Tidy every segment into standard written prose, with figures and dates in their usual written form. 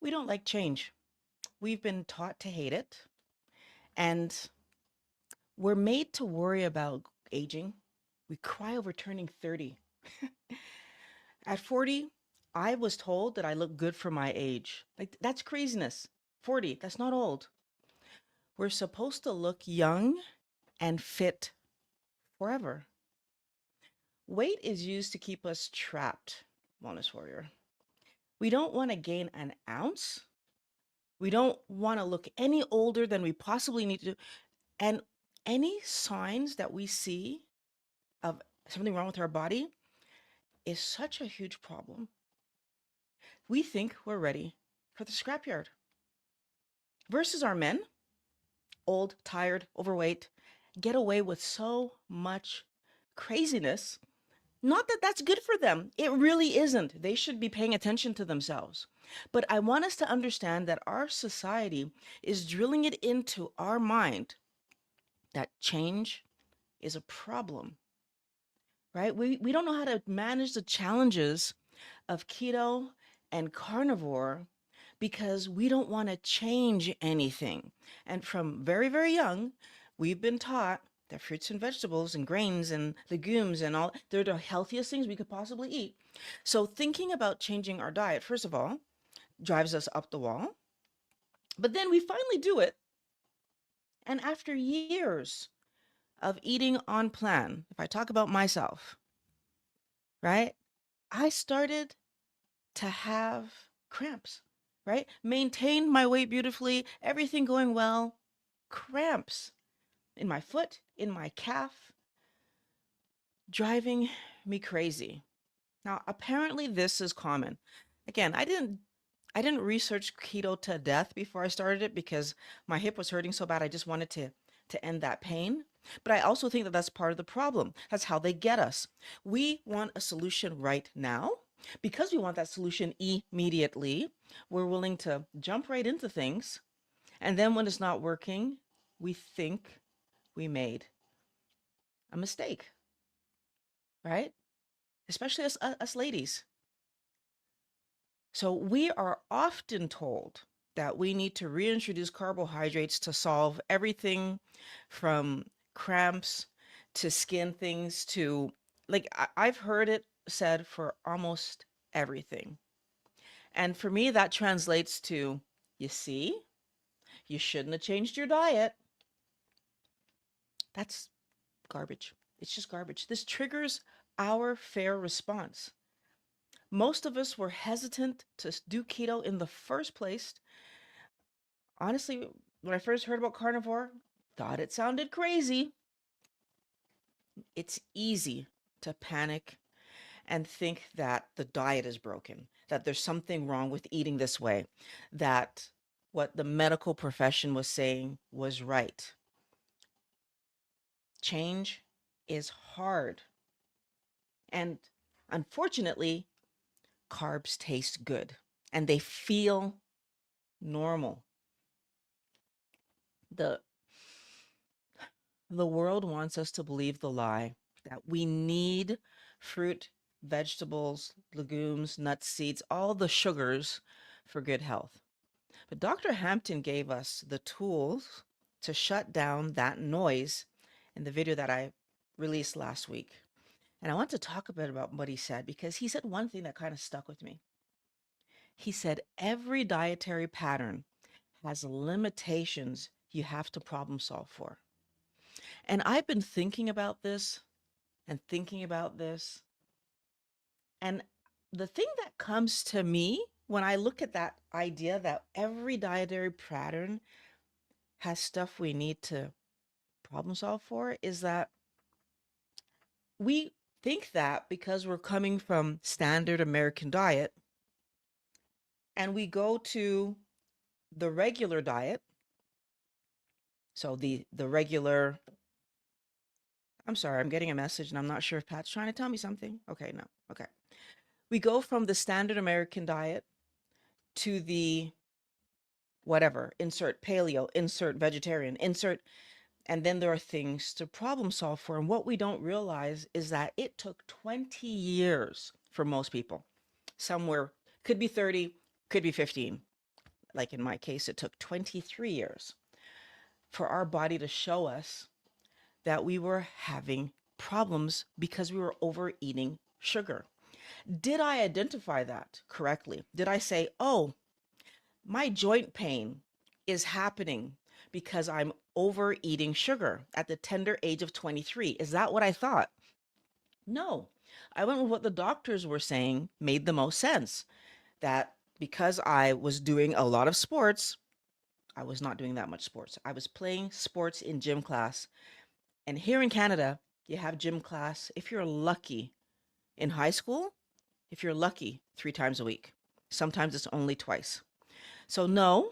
We don't like change. We've been taught to hate it, and we're made to worry about aging. We cry over turning 30. At 40, I was told that I look good for my age. Like, that's craziness. 40, that's not old. We're supposed to look young and fit forever. Weight is used to keep us trapped, Wellness Warrior. We don't want to gain an ounce. We don't want to look any older than we possibly need to. And any signs that we see of something wrong with our body is such a huge problem. We think we're ready for the scrapyard. Versus our men, old, tired, overweight, get away with so much craziness. Not that that's good for them. It really isn't. They should be paying attention to themselves. But I want us to understand that our society is drilling it into our mind that change is a problem, right? We don't know how to manage the challenges of keto and carnivore because we don't want to change anything. And from very, very young, we've been taught that fruits and vegetables and grains and legumes and all, they're the healthiest things we could possibly eat. So thinking about changing our diet, first of all, drives us up the wall. But then we finally do it. And after years of eating on plan, if I talk about myself, right? I started to have cramps, right? Maintained my weight beautifully, everything going well. Cramps in my foot, in my calf, driving me crazy. Now, apparently this is common. Again, I didn't research keto to death before I started it because my hip was hurting so bad I just wanted to end that pain. But I also think that that's part of the problem. That's how they get us. We want a solution right now. Because we want that solution immediately, we're willing to jump right into things. And then when it's not working, we think we made a mistake, right? Especially us ladies. So we are often told that we need to reintroduce carbohydrates to solve everything from cramps to skin things to, like, I've heard it said for almost everything. And for me, that translates to, you see, you shouldn't have changed your diet. That's garbage. It's just garbage. This triggers our fair response. Most of us were hesitant to do keto in the first place. Honestly, when I first heard about carnivore, thought it sounded crazy. It's easy to panic and think that the diet is broken, that there's something wrong with eating this way, that what the medical profession was saying was right. Change is hard. And unfortunately, carbs taste good and they feel normal. The the world wants us to believe the lie that we need fruit, vegetables, legumes, nuts, seeds, all the sugars for good health. But Dr. Hampton gave us the tools to shut down that noise in the video that I released last week. And I want to talk a bit about what he said because he said one thing that kind of stuck with me. He said every dietary pattern has limitations you have to problem solve for. And I've been thinking about this and thinking about this. And the thing that comes to me when I look at that idea that every dietary pattern has stuff we need to problem solve for is that we think that because we're coming from standard American diet and we go to the regular diet, so the regular, I'm sorry, I'm getting a message and I'm not sure if Pat's trying to tell me something. Okay, no. Okay. We go from the standard American diet to the whatever, insert paleo, insert vegetarian, insert, and then there are things to problem solve for. And what we don't realize is that it took 20 years for most people. Somewhere could be 30, could be 15. like in my case, it took 23 years for our body to show us that we were having problems because we were overeating sugar. Did I identify that correctly? Did I say, oh, my joint pain is happening because I'm overeating sugar at the tender age of 23? Is that what I thought? No. I went with what the doctors were saying made the most sense. That because I was doing a lot of sports, I was not doing that much sports. I was playing sports in gym class. And here in Canada, you have gym class, if you're lucky, in high school, if you're lucky, 3 times a week. Sometimes it's only twice. So, no,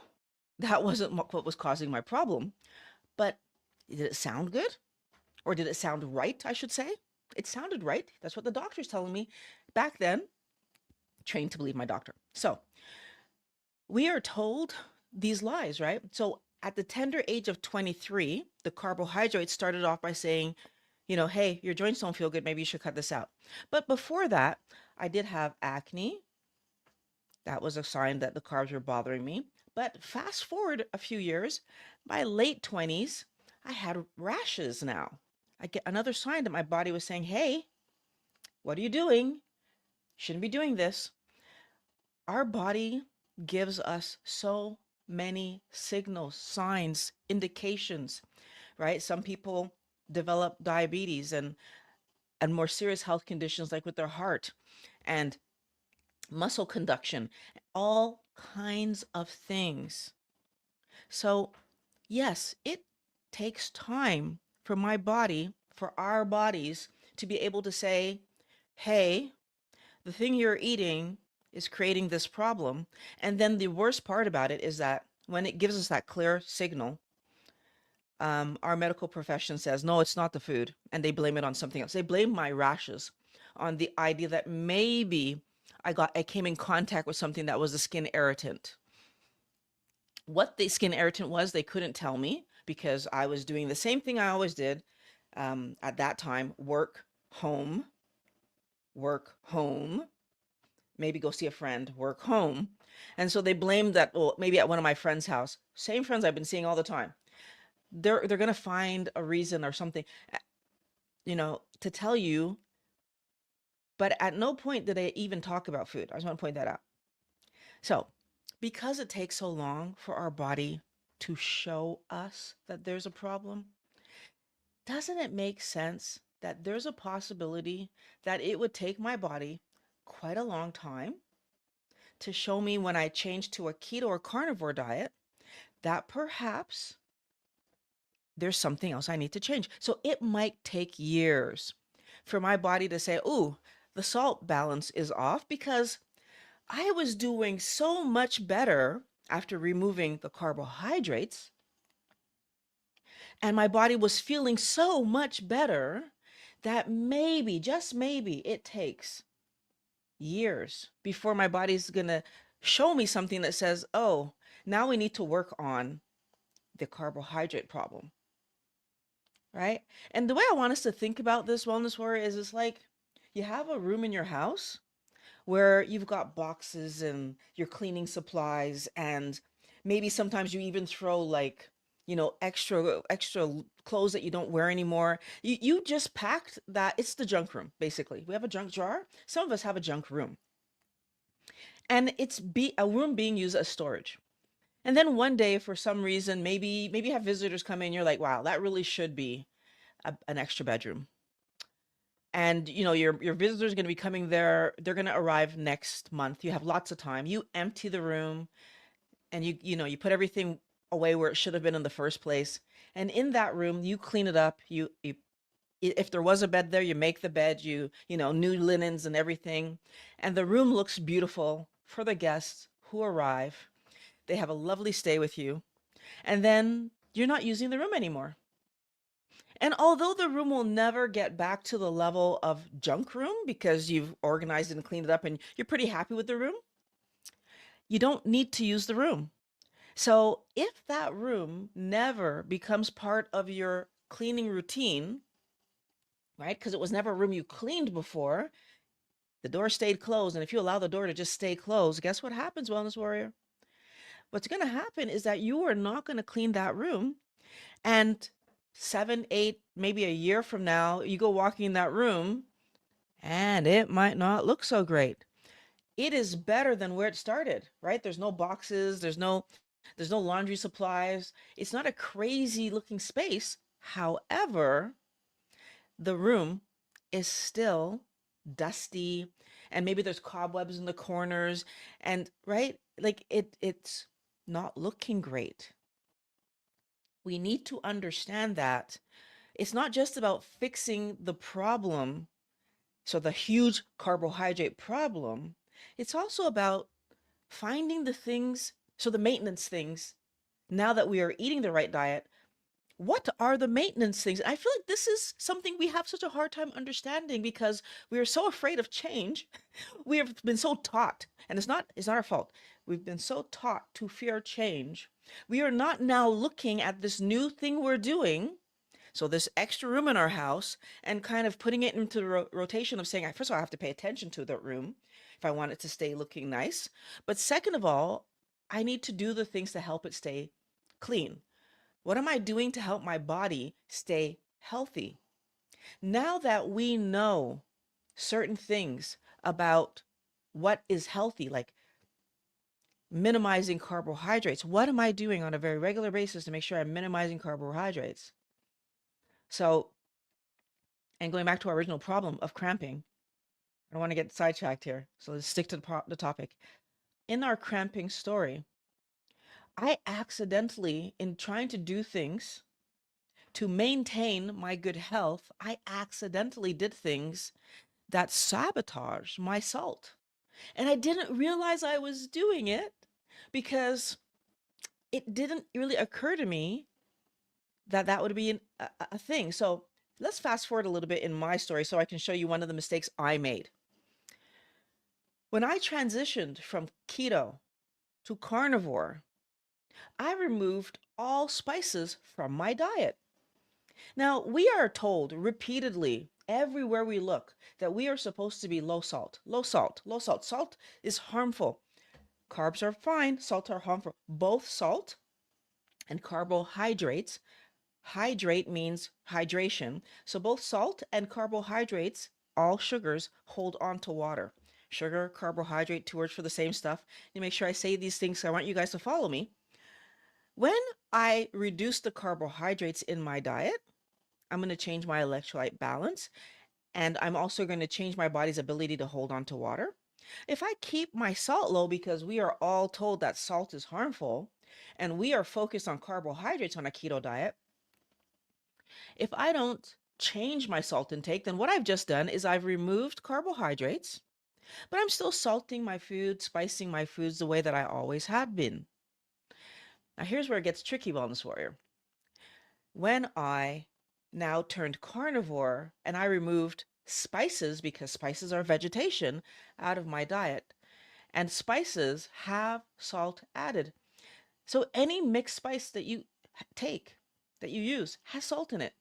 that wasn't what was causing my problem. But did it sound good? Or did it sound right, I should say? It sounded right. That's what the doctor's telling me. Back then, trained to believe my doctor. So, we are told these lies, right? So, at the tender age of 23, the carbohydrates started off by saying, hey, your joints don't feel good. Maybe you should cut this out. But before that, I did have acne. That was a sign that the carbs were bothering me. But fast forward a few years, by late 20s, I had rashes now. I get another sign that my body was saying, hey, what are you doing? Shouldn't be doing this. Our body gives us so many signals, signs, indications, right? Some people develop diabetes and more serious health conditions like with their heart and muscle conduction, all kinds of things. So, yes, it takes time for my body, for our bodies to be able to say, hey, the thing you're eating is creating this problem. And then the worst part about it is that when it gives us that clear signal, our medical profession says, no, it's not the food. And they blame it on something else. They blame my rashes on the idea that maybe I came in contact with something that was a skin irritant. What the skin irritant was, they couldn't tell me because I was doing the same thing I always did at that time: home, work, home, maybe go see a friend, work, home. And so they blamed that, well, maybe at one of my friends' house, same friends I've been seeing all the time. They're gonna find a reason or something, to tell you. But at no point did I even talk about food. I just want to point that out. So, because it takes so long for our body to show us that there's a problem, doesn't it make sense that there's a possibility that it would take my body quite a long time to show me when I change to a keto or carnivore diet that perhaps there's something else I need to change? So it might take years for my body to say, ooh, the salt balance is off because I was doing so much better after removing the carbohydrates, and my body was feeling so much better that maybe, just maybe, it takes years before my body's going to show me something that says, oh, now we need to work on the carbohydrate problem, right? And the way I want us to think about this, Wellness Warrior, is it's like you have a room in your house where you've got boxes and your cleaning supplies, and maybe sometimes you even throw like, extra clothes that you don't wear anymore. You just packed that. It's the junk room, basically. We have a junk jar. Some of us have a junk room. And it's a room being used as storage. And then one day, for some reason, maybe you have visitors come in, you're like, wow, that really should be an extra bedroom. And your visitors going to be coming there. They're going to arrive next month. You have lots of time. You empty the room, and you put everything away where it should have been in the first place. And in that room, you clean it up. You if there was a bed there, you make the bed. New linens and everything, and the room looks beautiful for the guests who arrive. They have a lovely stay with you, and then you're not using the room anymore. And although the room will never get back to the level of junk room because you've organized it and cleaned it up and you're pretty happy with the room, you don't need to use the room. So if that room never becomes part of your cleaning routine, right? Because it was never a room you cleaned before, the door stayed closed. And if you allow the door to just stay closed, guess what happens, Wellness Warrior? what's going to happen is that you are not going to clean that room. And 7, 8, maybe a year from now, you go walking in that room and it might not look so great. It is better than where it started, right? There's no boxes, there's no laundry supplies. It's not a crazy looking space. However, the room is still dusty and maybe there's cobwebs in the corners and right? Like it's not looking great. We need to understand that it's not just about fixing the problem, so the huge carbohydrate problem. It's also about finding the things, so the maintenance things, now that we are eating the right diet, what are the maintenance things? I feel like this is something we have such a hard time understanding because we are so afraid of change. We have been so taught, and it's not our fault. We've been so taught to fear change. We are not now looking at this new thing we're doing, so this extra room in our house, and kind of putting it into the rotation of saying, first of all, I have to pay attention to that room if I want it to stay looking nice. But second of all, I need to do the things to help it stay clean. What am I doing to help my body stay healthy? Now that we know certain things about what is healthy, like minimizing carbohydrates, what am I doing on a very regular basis to make sure I'm minimizing carbohydrates? So, and going back to our original problem of cramping, I don't want to get sidetracked here. So let's stick to the topic. In our cramping story, I accidentally, in trying to do things to maintain my good health, I accidentally did things that sabotage my salt. And I didn't realize I was doing it because it didn't really occur to me that that would be a thing. So let's fast forward a little bit in my story so I can show you one of the mistakes I made. When I transitioned from keto to carnivore, I removed all spices from my diet. Now, we are told repeatedly, everywhere we look, that we are supposed to be low salt, low salt, low salt. Salt is harmful. Carbs are fine, salt are harmful. Both salt and carbohydrates, hydrate means hydration. So both salt and carbohydrates, all sugars, hold on to water. Sugar, carbohydrate, two words for the same stuff. You make sure I say these things, so I want you guys to follow me. When I reduce the carbohydrates in my diet, I'm going to change my electrolyte balance, and I'm also going to change my body's ability to hold on to water. If I keep my salt low, because we are all told that salt is harmful, and we are focused on carbohydrates on a keto diet, if I don't change my salt intake, then what I've just done is I've removed carbohydrates, but I'm still salting my food, spicing my foods the way that I always had been. Now, here's where it gets tricky, Wellness Warrior. When I now turned carnivore and I removed spices, because spices are vegetation, out of my diet, and spices have salt added. So any mixed spice that you take, that you use, has salt in it.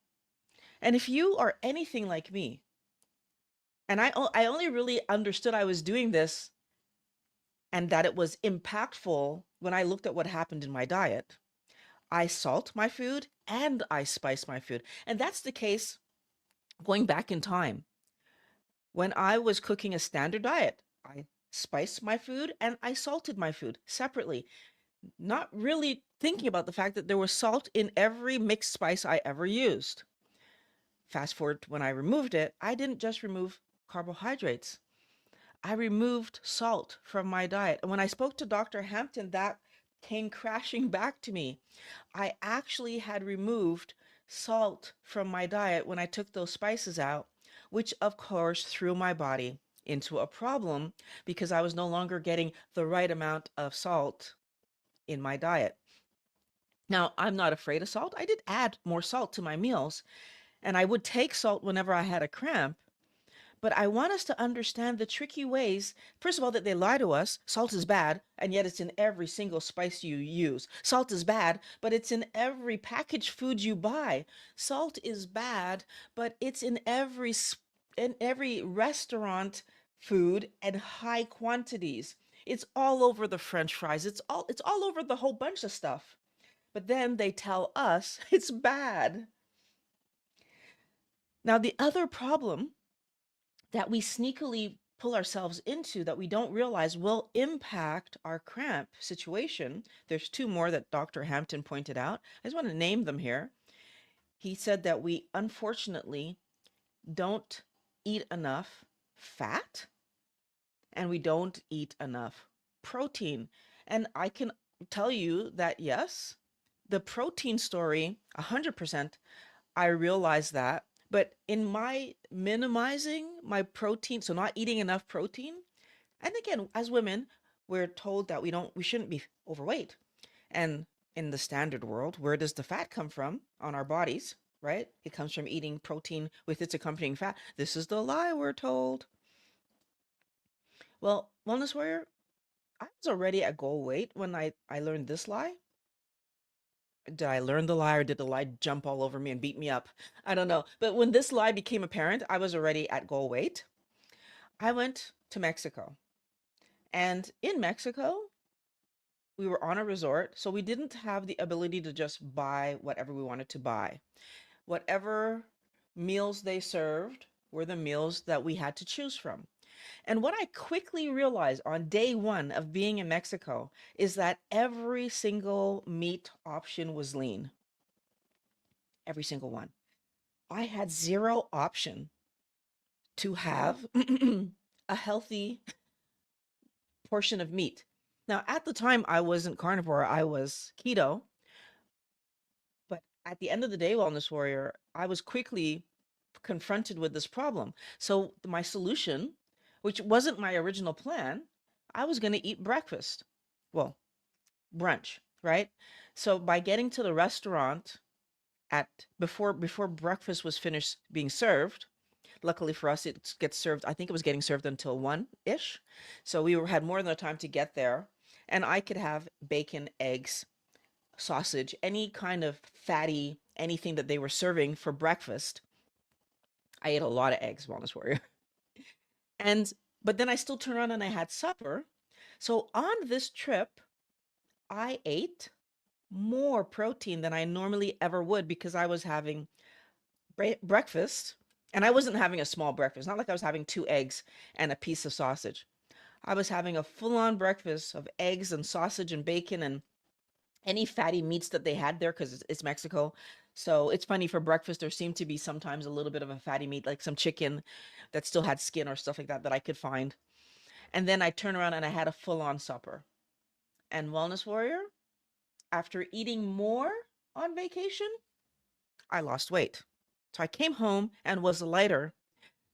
And if you are anything like me, and I only really understood I was doing this and that it was impactful when I looked at what happened in my diet. I salt my food and I spice my food. And that's the case going back in time. When I was cooking a standard diet, I spiced my food and I salted my food separately, not really thinking about the fact that there was salt in every mixed spice I ever used. Fast forward to when I removed it, I didn't just remove carbohydrates. I removed salt from my diet. And when I spoke to Dr. Hampton, that came crashing back to me. I actually had removed salt from my diet when I took those spices out, which of course threw my body into a problem because I was no longer getting the right amount of salt in my diet. Now, I'm not afraid of salt. I did add more salt to my meals, and I would take salt whenever I had a cramp. But I want us to understand the tricky ways, first of all, that they lie to us. Salt is bad, and yet it's in every single spice you use. Salt is bad, but it's in every packaged food you buy. Salt is bad, but it's in every restaurant food and high quantities. It's all over the French fries. It's all over the whole bunch of stuff. But then they tell us it's bad. Now, the other problem that we sneakily pull ourselves into that we don't realize will impact our cramp situation. There's two more that Dr. Hampton pointed out. I just want to name them here. He said that we unfortunately don't eat enough fat and we don't eat enough protein. And I can tell you that yes, the protein story, 100%, I realize that. But in my minimizing my protein, so not eating enough protein, and again, as women, we're told that we shouldn't be overweight. And in the standard world, where does the fat come from on our bodies, right? It comes from eating protein with its accompanying fat. This is the lie we're told. Well, Wellness Warrior, I was already at goal weight when I learned this lie. Did I learn the lie or did the lie jump all over me and beat me up? I don't know. But when this lie became apparent, I was already at goal weight. I went to Mexico. And in Mexico, we were on a resort, so we didn't have the ability to just buy whatever we wanted to buy. Whatever meals they served were the meals that we had to choose from. And what I quickly realized on day one of being in Mexico is that every single meat option was lean. Every single one. I had zero option to have a healthy portion of meat. Now, at the time, I wasn't carnivore, I was keto. But at the end of the day, Wellness Warrior, I was quickly confronted with this problem. So, my solution, which wasn't my original plan, I was going to eat breakfast. Well, brunch, right? So, by getting to the restaurant at before breakfast was finished being served, luckily for us, it gets served. I think it was getting served until 1-ish. So had more than the time to get there. And I could have bacon, eggs, sausage, any kind of fatty, anything that they were serving for breakfast. I ate a lot of eggs, Wellness Warrior. And but then I still turned around and I had supper. So on this trip, I ate more protein than I normally ever would because I was having breakfast and I wasn't having a small breakfast. Not like I was having two eggs and a piece of sausage. I was having a full-on breakfast of eggs and sausage and bacon and any fatty meats that they had there because it's Mexico. So it's funny for breakfast, there seemed to be sometimes a little bit of a fatty meat, like some chicken that still had skin or stuff like that that I could find. And then I turned around and I had a full-on supper. And Wellness Warrior, after eating more on vacation, I lost weight. So I came home and was lighter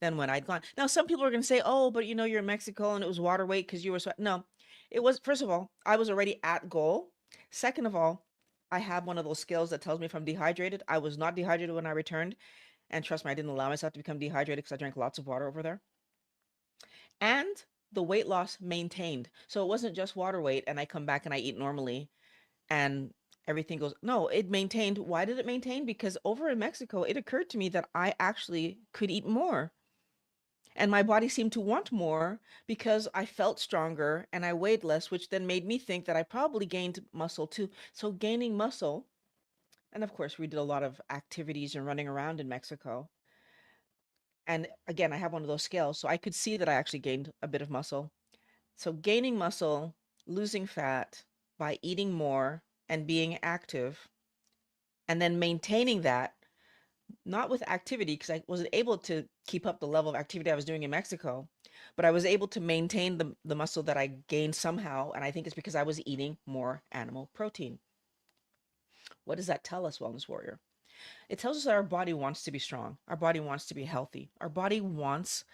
than when I'd gone. Now, some people are going to say, oh, but you're in Mexico and it was water weight because you were sweat. No, it was, first of all, I was already at goal. Second of all, I have one of those scales that tells me if I'm dehydrated. I was not dehydrated when I returned. And trust me, I didn't allow myself to become dehydrated because I drank lots of water over there. And the weight loss maintained. So it wasn't just water weight and I come back and I eat normally and everything goes, no, it maintained. Why did it maintain? Because over in Mexico, it occurred to me that I actually could eat more. And my body seemed to want more because I felt stronger and I weighed less, which then made me think that I probably gained muscle too. So gaining muscle, and of course, we did a lot of activities and running around in Mexico. And again, I have one of those scales, so I could see that I actually gained a bit of muscle. So gaining muscle, losing fat by eating more and being active, and then maintaining that, not with activity, because I wasn't able to keep up the level of activity I was doing in Mexico, but I was able to maintain the muscle that I gained somehow. And I think it's because I was eating more animal protein. What does that tell us, Wellness Warrior? It tells us that our body wants to be strong. Our body wants to be healthy. Our body wants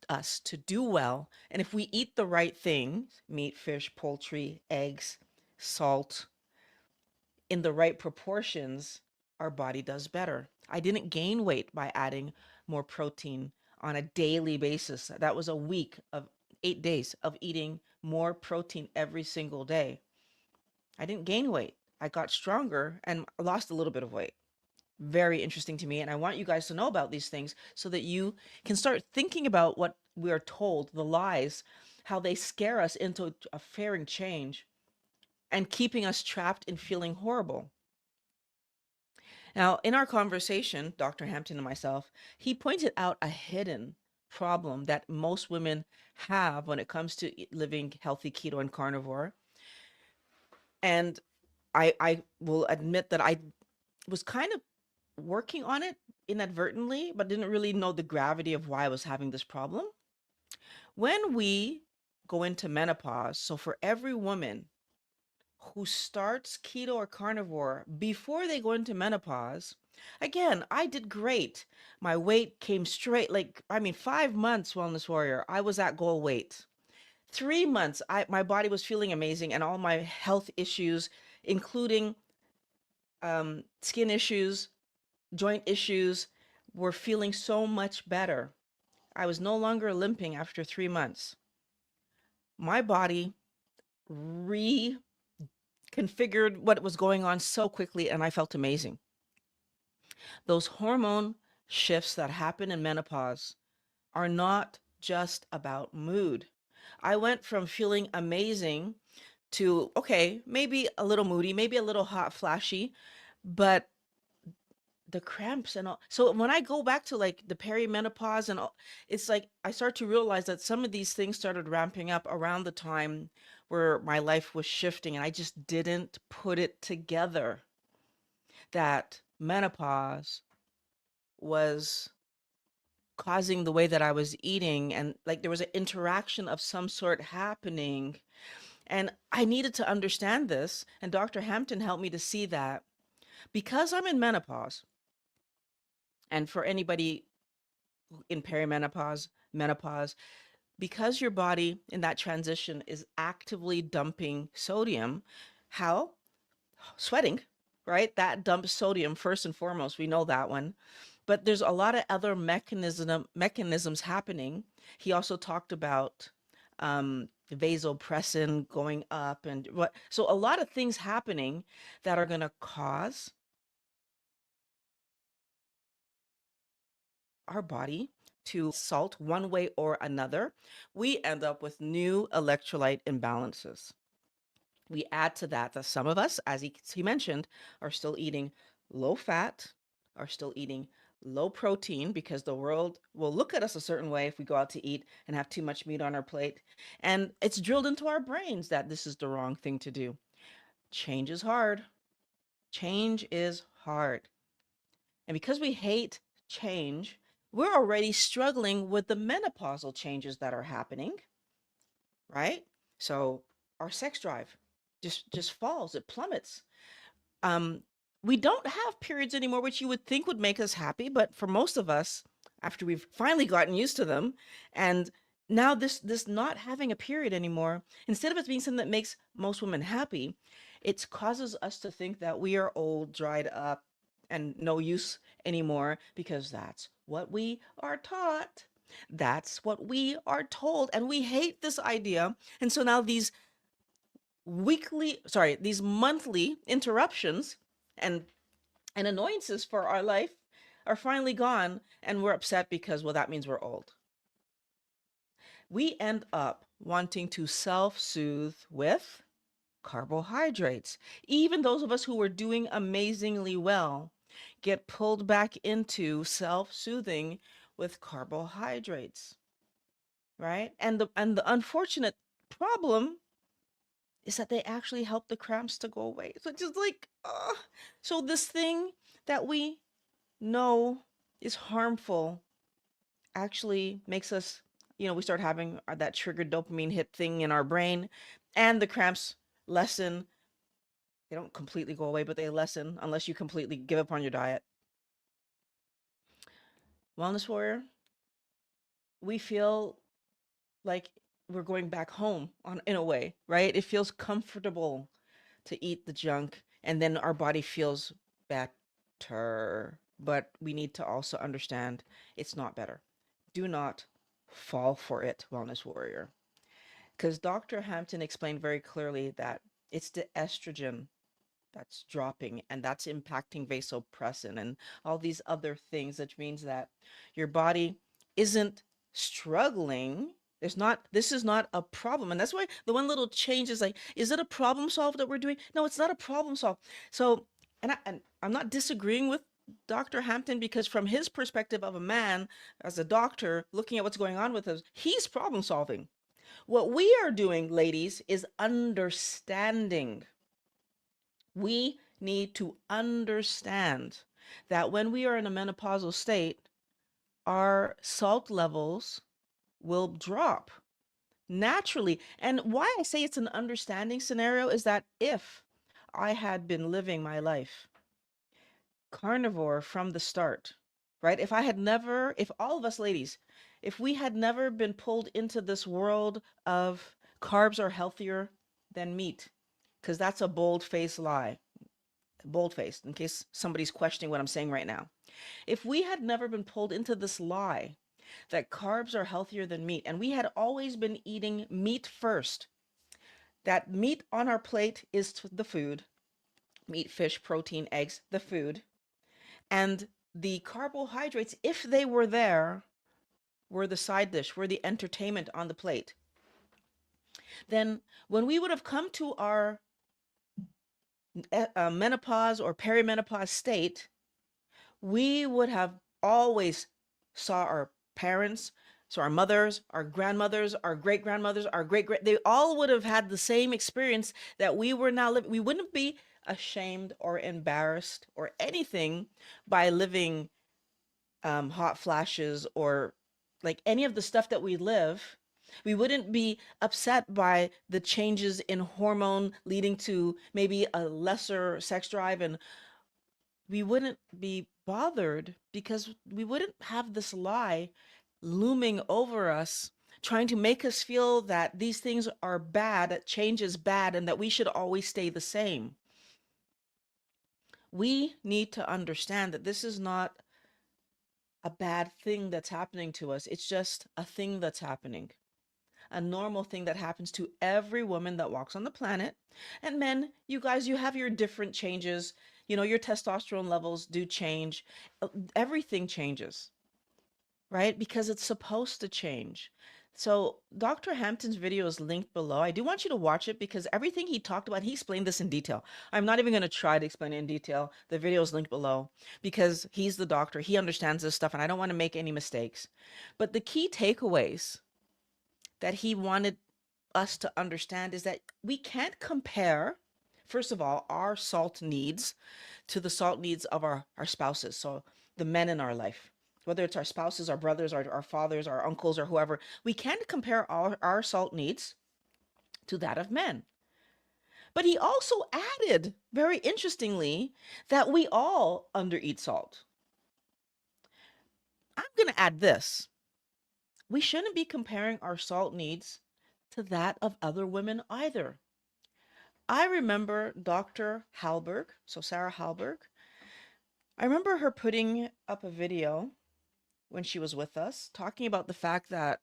us to do well. And if we eat the right things, meat, fish, poultry, eggs, salt, in the right proportions, our body does better. I didn't gain weight by adding more protein on a daily basis. That was a week of 8 days of eating more protein every single day. I didn't gain weight. I got stronger and lost a little bit of weight. Very interesting to me. And I want you guys to know about these things so that you can start thinking about what we are told, the lies how they scare us into a fearing change and keeping us trapped in feeling horrible. Now, in our conversation, Dr. Hampton and myself, he pointed out a hidden problem that most women have when it comes to living healthy keto and carnivore. And I will admit that I was kind of working on it inadvertently, but didn't really know the gravity of why I was having this problem. When we go into menopause, so for every woman who starts keto or carnivore before they go into menopause, again, I did great. My weight came straight, like, I mean, 5 months, Wellness Warrior, I was at goal weight. 3 months, my body was feeling amazing, and all my health issues, including skin issues, joint issues, were feeling so much better. I was no longer limping after 3 months. My body reconfigured what was going on so quickly, and I felt amazing. Those hormone shifts that happen in menopause are not just about mood. I went from feeling amazing to, okay, maybe a little moody, maybe a little hot, flashy, but the cramps and all. So when I go back to like the perimenopause and all, it's like I start to realize that some of these things started ramping up around the time where my life was shifting, and I just didn't put it together that menopause was causing the way that I was eating, and like there was an interaction of some sort happening. And I needed to understand this, and Dr. Hampton helped me to see that because I'm in menopause, and for anybody in perimenopause, menopause, because your body in that transition is actively dumping sodium, how? Sweating, right? That dumps sodium first and foremost. We know that one. But there's a lot of other mechanisms happening. He also talked about vasopressin going up and what. So a lot of things happening that are going to cause our body to salt one way or another. We end up with new electrolyte imbalances. We add to that that some of us, as he mentioned, are still eating low fat, are still eating low protein because the world will look at us a certain way if we go out to eat and have too much meat on our plate. And it's drilled into our brains that this is the wrong thing to do. Change is hard. Change is hard. And because we hate change, we're already struggling with the menopausal changes that are happening, right? So our sex drive just falls, it plummets. Um, we don't have periods anymore, which you would think would make us happy, but for most of us, after we've finally gotten used to them, and now this not having a period anymore, instead of it being something that makes most women happy, it causes us to think that we are old, dried up, and no use anymore because that's what we are taught. That's what we are told, and we hate this idea. And so now these monthly interruptions and annoyances for our life are finally gone, and we're upset because, well, that means we're old. We end up wanting to self-soothe with carbohydrates. Even those of us who were doing amazingly well get pulled back into self-soothing with carbohydrates, right? And the unfortunate problem is that they actually help the cramps to go away. So just like, so this thing that we know is harmful actually makes us, we start having that triggered dopamine hit thing in our brain, and the cramps lessen. They don't completely go away, but they lessen unless you completely give up on your diet. Wellness Warrior, we feel like we're going back home in a way, right? It feels comfortable to eat the junk, and then our body feels better. But we need to also understand it's not better. Do not fall for it, Wellness Warrior. Because Dr. Hampton explained very clearly that it's the estrogen that's dropping, and that's impacting vasopressin and all these other things, which means that your body isn't struggling This is not a problem. And that's why the one little change is like, is it a problem solve that we're doing? No, it's not a problem solve. So, and I'm not disagreeing with Dr. Hampton, because from his perspective of a man as a doctor looking at what's going on with us, he's problem solving. What we are doing, ladies, is understanding. We need to understand that when we are in a menopausal state, our salt levels will drop naturally. And why I say it's an understanding scenario is that if I had been living my life carnivore from the start, right? If I had never, if all of us ladies, if we had never been pulled into this world of carbs are healthier than meat, because that's a bold-faced lie, bold-faced, in case somebody's questioning what I'm saying right now. If we had never been pulled into this lie that carbs are healthier than meat, and we had always been eating meat first, that meat on our plate is the food, meat, fish, protein, eggs, the food, and the carbohydrates, if they were there, were the side dish, were the entertainment on the plate. Then when we would have come to our menopause or perimenopause state, we would have always saw our parents, so our mothers, our grandmothers, our great grandmothers, our great they all would have had the same experience that we were now living. We wouldn't be ashamed or embarrassed or anything by living hot flashes or like any of the stuff that we live. We wouldn't be upset by the changes in hormone leading to maybe a lesser sex drive, and we wouldn't be bothered because we wouldn't have this lie looming over us trying to make us feel that these things are bad, that change is bad, and that we should always stay the same. We need to understand that this is not a bad thing that's happening to us. It's just a thing that's happening, a normal thing that happens to every woman that walks on the planet. And men, you guys, you have your different changes. You know, your testosterone levels do change. Everything changes, right? Because it's supposed to change. So Dr. Hampton's video is linked below. I do want you to watch it because everything he talked about, he explained this in detail. I'm not even going to try to explain it in detail. The video is linked below because he's the doctor. He understands this stuff and I don't want to make any mistakes. But the key takeaways that he wanted us to understand is that we can't compare, first of all, our salt needs to the salt needs of our spouses. So the men in our life, whether it's our spouses, our brothers, our fathers, our uncles, or whoever, we can't compare our salt needs to that of men. But he also added, very interestingly, that we all undereat salt. I'm going to add this. We shouldn't be comparing our salt needs to that of other women either. I remember Dr. Halberg, so Sarah Halberg. I remember her putting up a video when she was with us talking about the fact that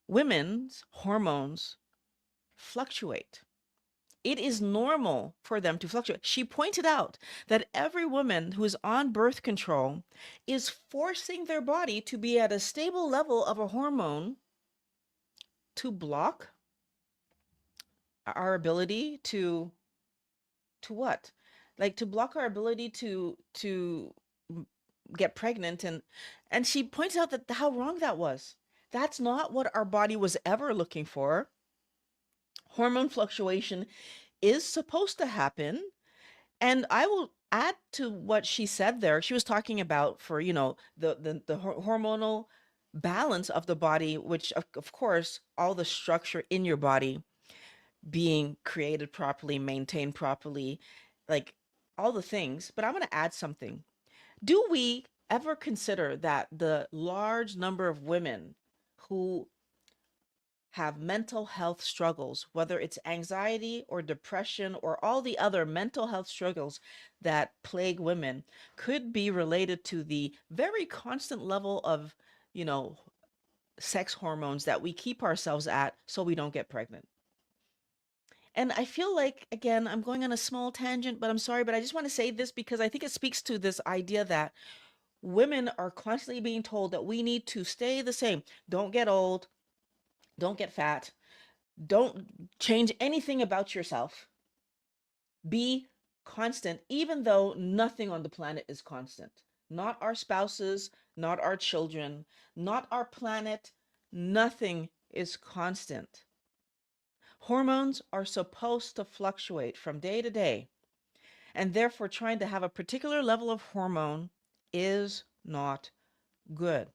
women's hormones fluctuate. It is normal for them to fluctuate. She pointed out that every woman who is on birth control is forcing their body to be at a stable level of a hormone to block our ability to what? Like to block our ability to get pregnant. And she points out that how wrong that was. That's not what our body was ever looking for. Hormone fluctuation is supposed to happen. And I will add to what she said there. She was talking about for, you know, the hormonal balance of the body, which of course, all the structure in your body being created properly, maintained properly, like all the things. But I'm going to add something. Do we ever consider that the large number of women who have mental health struggles, whether it's anxiety or depression or all the other mental health struggles that plague women, could be related to the very constant level of, you know, sex hormones that we keep ourselves at so we don't get pregnant? And I feel like, again, I'm going on a small tangent, but I'm sorry, but I just want to say this because I think it speaks to this idea that Women are constantly being told that we need to stay the same. Don't get old, don't get fat, don't change anything about yourself. Be constant, even though nothing on the planet is constant. Not our spouses, not our children, not our planet. Nothing is constant. Hormones are supposed to fluctuate from day to day, and therefore trying to have a particular level of hormone is not good.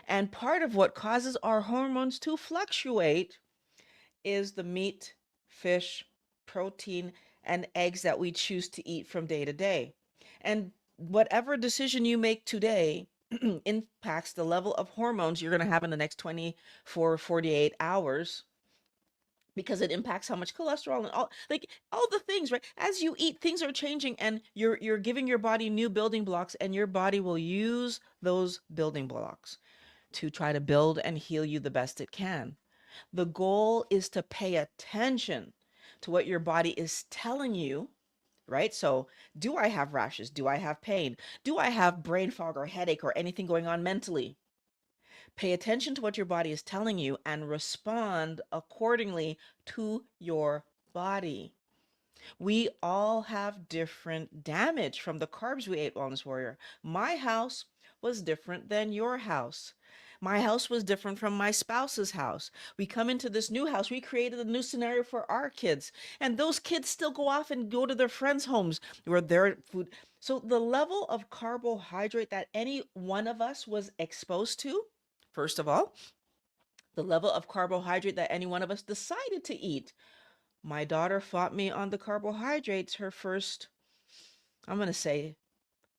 And part of what causes our hormones to fluctuate is the meat, fish, protein, and eggs that we choose to eat from day to day. And whatever decision you make today impacts the level of hormones you're going to have in the next 24, 48 hours, because it impacts how much cholesterol and all the things, right? As you eat, things are changing, and you're giving your body new building blocks, and your body will use those building blocks to try to build and heal you the best it can. The goal is to pay attention to what your body is telling you, right? So, do I have rashes? Do I have pain? Do I have brain fog or headache or anything going on mentally? Pay attention to what your body is telling you and respond accordingly to your body. We all have different damage from the carbs we ate, Wellness Warrior. My house was different than your house. My house was different from my spouse's house. We come into this new house, we created a new scenario for our kids, and those kids still go off and go to their friends' homes where their food. So, the level of carbohydrate that any one of us was exposed to, first of all, the level of carbohydrate that any one of us decided to eat. My daughter fought me on the carbohydrates her first, I'm going to say,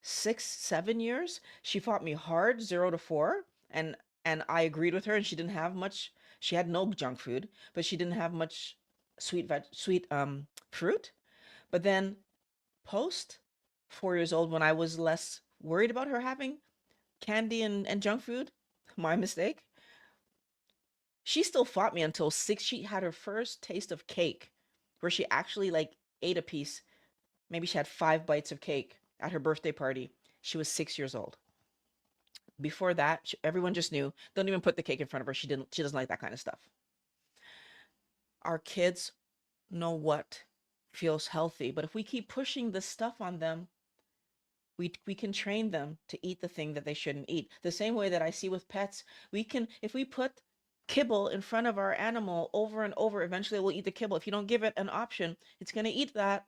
6, 7 years. She fought me hard, 0 to 4. And I agreed with her, and she didn't have much. She had no junk food, but she didn't have much sweet fruit. But then post 4 years old, when I was less worried about her having candy and junk food, my mistake, she still fought me until 6. She had her first taste of cake, where she actually like ate a piece. Maybe she had 5 bites of cake at her birthday party. She was 6 years old. Before that, everyone just knew, don't even put the cake in front of her. She doesn't like that kind of stuff. Our kids know what feels healthy, but if we keep pushing this stuff on them, we can train them to eat the thing that they shouldn't eat. The same way that I see with pets, we can, if we put kibble in front of our animal over and over, eventually it will eat the kibble. If you don't give it an option, it's going to eat that,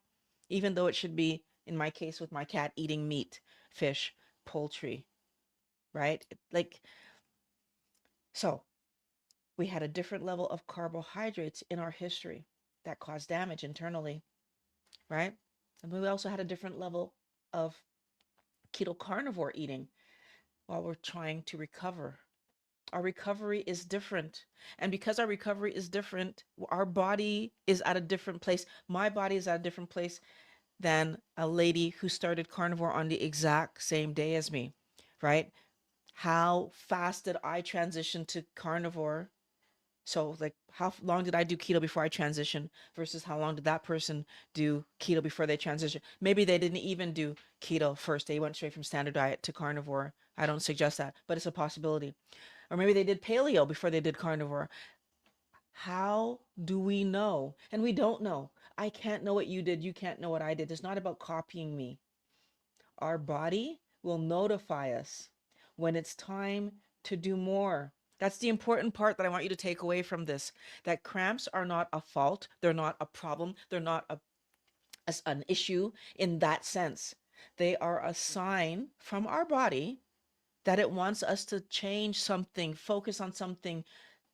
even though it should be, in my case with my cat, eating meat, fish, poultry, right? Like, so we had a different level of carbohydrates in our history that caused damage internally, right? And we also had a different level of keto carnivore eating while we're trying to recover. Our recovery is different. And because our recovery is different, our body is at a different place. My body is at a different place than a lady who started carnivore on the exact same day as me, right? How fast did I transition to carnivore? So, like, how long did I do keto before I transitioned versus how long did that person do keto before they transitioned? Maybe they didn't even do keto first. They went straight from standard diet to carnivore. I don't suggest that, but it's a possibility. Or maybe they did paleo before they did carnivore. How do we know? And we don't know. I can't know what you did. You can't know what I did. It's not about copying me. Our body will notify us when it's time to do more. That's the important part that I want you to take away from this. That cramps are not a fault. They're not a problem. They're not an issue in that sense. They are a sign from our body that it wants us to change something, focus on something,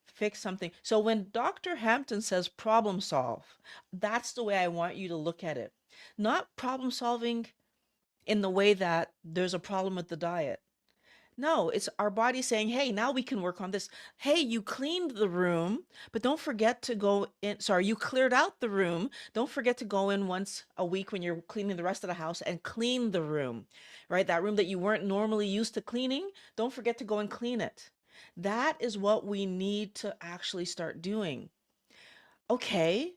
fix something. So when Dr. Hampton says problem solve, that's the way I want you to look at it. Not problem solving in the way that there's a problem with the diet. No, it's our body saying, hey, now we can work on this. Hey, you cleaned the room, but don't forget to go in. Sorry, you cleared out the room. Don't forget to go in once a week when you're cleaning the rest of the house and clean the room, right? That room that you weren't normally used to cleaning, don't forget to go and clean it. That is what we need to actually start doing. Okay,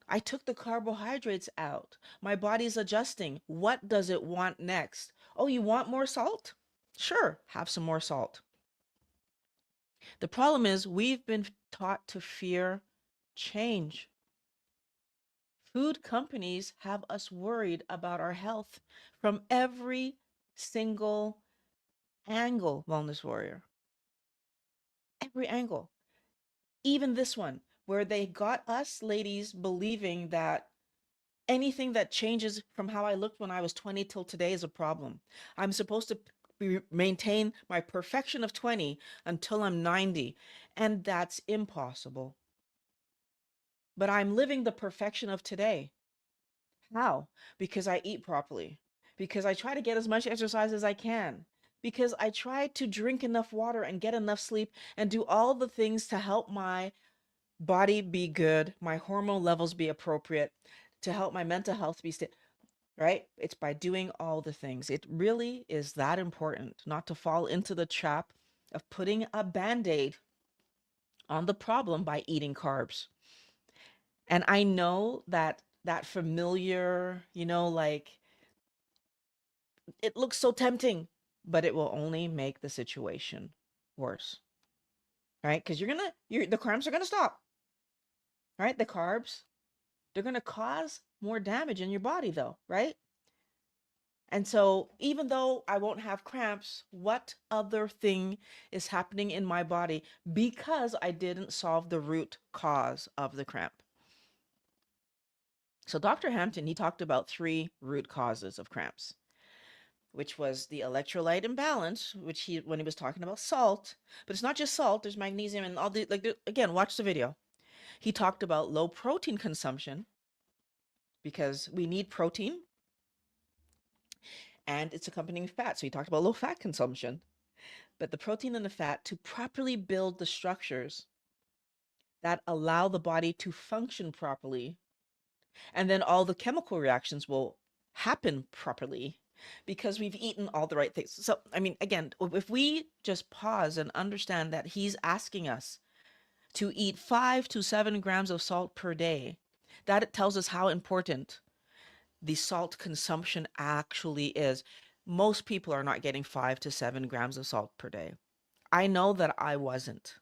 I took the carbohydrates out. My body's adjusting. What does it want next? Oh, you want more salt? Sure, have some more salt. The problem is we've been taught to fear change. Food companies have us worried about our health from every single angle, Wellness Warrior. Every angle. Even this one, where they got us ladies believing that anything that changes from how I looked when I was 20 till today is a problem. I'm supposed to maintain my perfection of 20 until I'm 90, and that's impossible. But I'm living the perfection of today. How? Because I eat properly, because I try to get as much exercise as I can, because I try to drink enough water and get enough sleep and do all the things to help my body be good, my hormone levels be appropriate, to help my mental health be right? It's by doing all the things. It really is that important not to fall into the trap of putting a band-aid on the problem by eating carbs. And I know that that familiar, like it looks so tempting, but it will only make the situation worse, right? Because the carbs are gonna stop, right? The carbs, they're gonna cause more damage in your body though, right? And so, even though I won't have cramps, what other thing is happening in my body because I didn't solve the root cause of the cramp? So, Dr. Hampton, he talked about three root causes of cramps, which was the electrolyte imbalance, which when he was talking about salt, but it's not just salt, there's magnesium and all the, again, watch the video. He talked about low protein consumption because we need protein and its accompanying fat. So, he talked about low fat consumption. But the protein and the fat to properly build the structures that allow the body to function properly. And then all the chemical reactions will happen properly because we've eaten all the right things. So, I mean, again, if we just pause and understand that he's asking us to eat 5 to 7 grams of salt per day, that it tells us how important the salt consumption actually is. Most people are not getting 5 to 7 grams of salt per day. I know that I wasn't.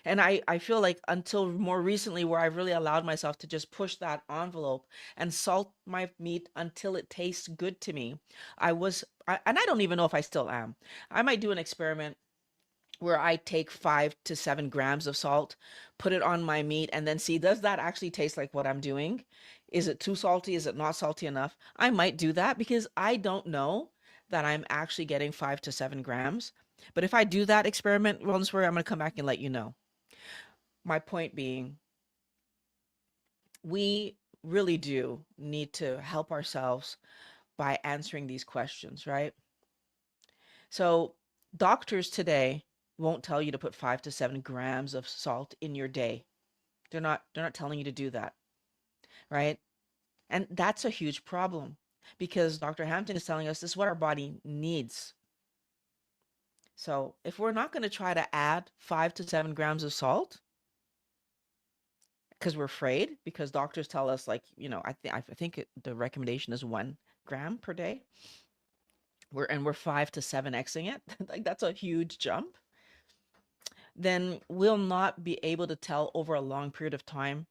And I feel like until more recently, where I've really allowed myself to just push that envelope and salt my meat until it tastes good to me, and I don't even know if I still am. I might do an experiment where I take 5 to 7 grams of salt, put it on my meat, and then see, does that actually taste like what I'm doing? Is it too salty? Is it not salty enough? I might do that because I don't know that I'm actually getting 5 to 7 grams. But if I do that experiment, Wellness Warrior, I'm going to come back and let you know. My point being, we really do need to help ourselves by answering these questions, right? So, doctors today won't tell you to put 5 to 7 grams of salt in your day. They're not telling you to do that, right? And that's a huge problem because Dr. Hampton is telling us this is what our body needs. So, if we're not going to try to add 5 to 7 grams of salt, because we're afraid, because doctors tell us, like, I think the recommendation is 1 gram per day. We're 5 to 7xing it. Like, that's a huge jump. Then we'll not be able to tell over a long period of time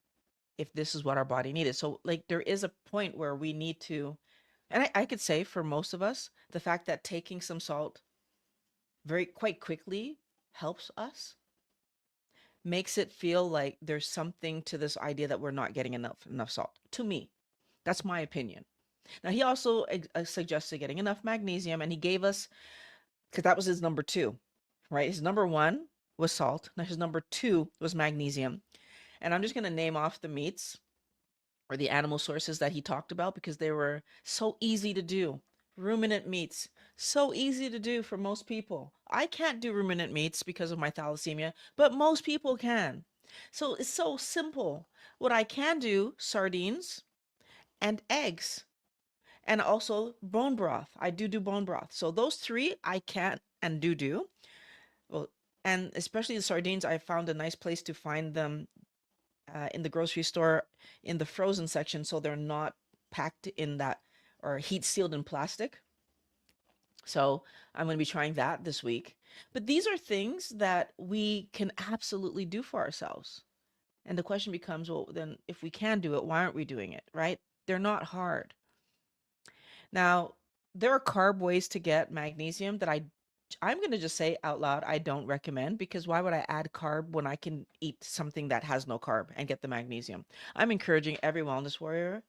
if this is what our body needed. So, like, there is a point where we need to, and I could say for most of us, the fact that taking some salt very quite quickly helps us, makes it feel like there's something to this idea that we're not getting enough salt. To me, that's my opinion. Now, he also suggested getting enough magnesium, and he gave us, because that was his number two, right? His number one was salt. Now, his number two was magnesium. And I'm just going to name off the meats or the animal sources that he talked about because they were so easy to do. Ruminant meats, so easy to do for most people. I can't do ruminant meats because of my thalassemia, but most people can. So it's so simple. What I can do, sardines and eggs, and also bone broth. I do bone broth. So those three I can and do. Well, and especially the sardines, I found a nice place to find them in the grocery store in the frozen section, so they're not packed in that or heat sealed in plastic. So I'm going to be trying that this week. But these are things that we can absolutely do for ourselves. And the question becomes, well, then if we can do it, why aren't we doing it, right? They're not hard. Now, there are carb ways to get magnesium that I'm going to just say out loud I don't recommend, because why would I add carb when I can eat something that has no carb and get the magnesium? I'm encouraging every wellness warrior,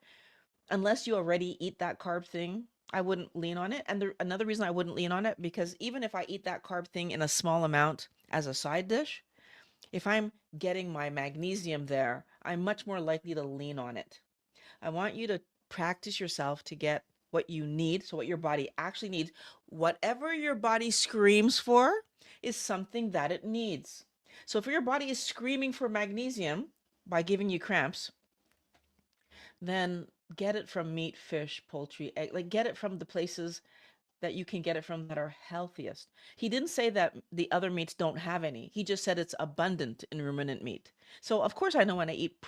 unless you already eat that carb thing, I wouldn't lean on it. And another reason I wouldn't lean on it, because even if I eat that carb thing in a small amount as a side dish, if I'm getting my magnesium there, I'm much more likely to lean on it. I want you to practice yourself to get what you need. So, what your body actually needs, whatever your body screams for, is something that it needs. So, if your body is screaming for magnesium by giving you cramps, then get it from meat, fish, poultry, egg. Like, get it from the places that you can get it from that are healthiest. He didn't say that the other meats don't have any. He just said it's abundant in ruminant meat. So of course I know when I eat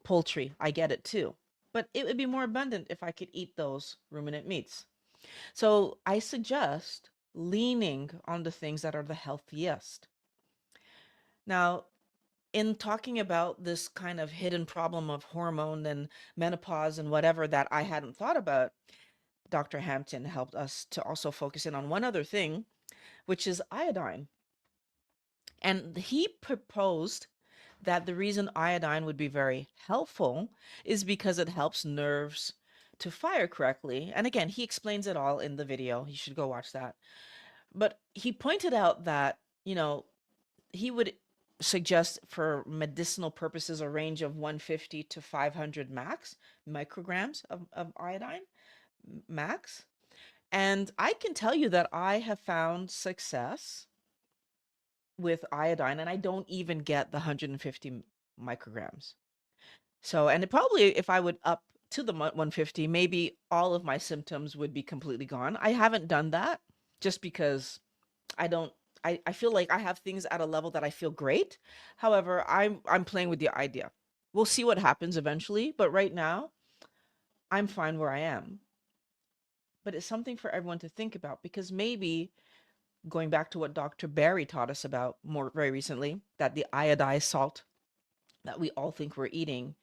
poultry, I get it too. But it would be more abundant if I could eat those ruminant meats. So I suggest leaning on the things that are the healthiest. Now, in talking about this kind of hidden problem of hormone and menopause and whatever that I hadn't thought about, Dr. Hampton helped us to also focus in on one other thing, which is iodine. And he proposed that the reason iodine would be very helpful is because it helps nerves to fire correctly. And again, he explains it all in the video. You should go watch that. But he pointed out that, he would suggest for medicinal purposes a range of 150 to 500 max micrograms of iodine max. And I can tell you that I have found success with iodine, and I don't even get the 150 micrograms. So, and it probably, if I would up to the 150, maybe all of my symptoms would be completely gone. I haven't done that just because I don't, I feel like I have things at a level that I feel great. However, I'm playing with the idea. We'll see what happens eventually, but right now, I'm fine where I am. But it's something for everyone to think about, because maybe going back to what Dr. Barry taught us about more very recently, that the iodized salt that we all think we're eating,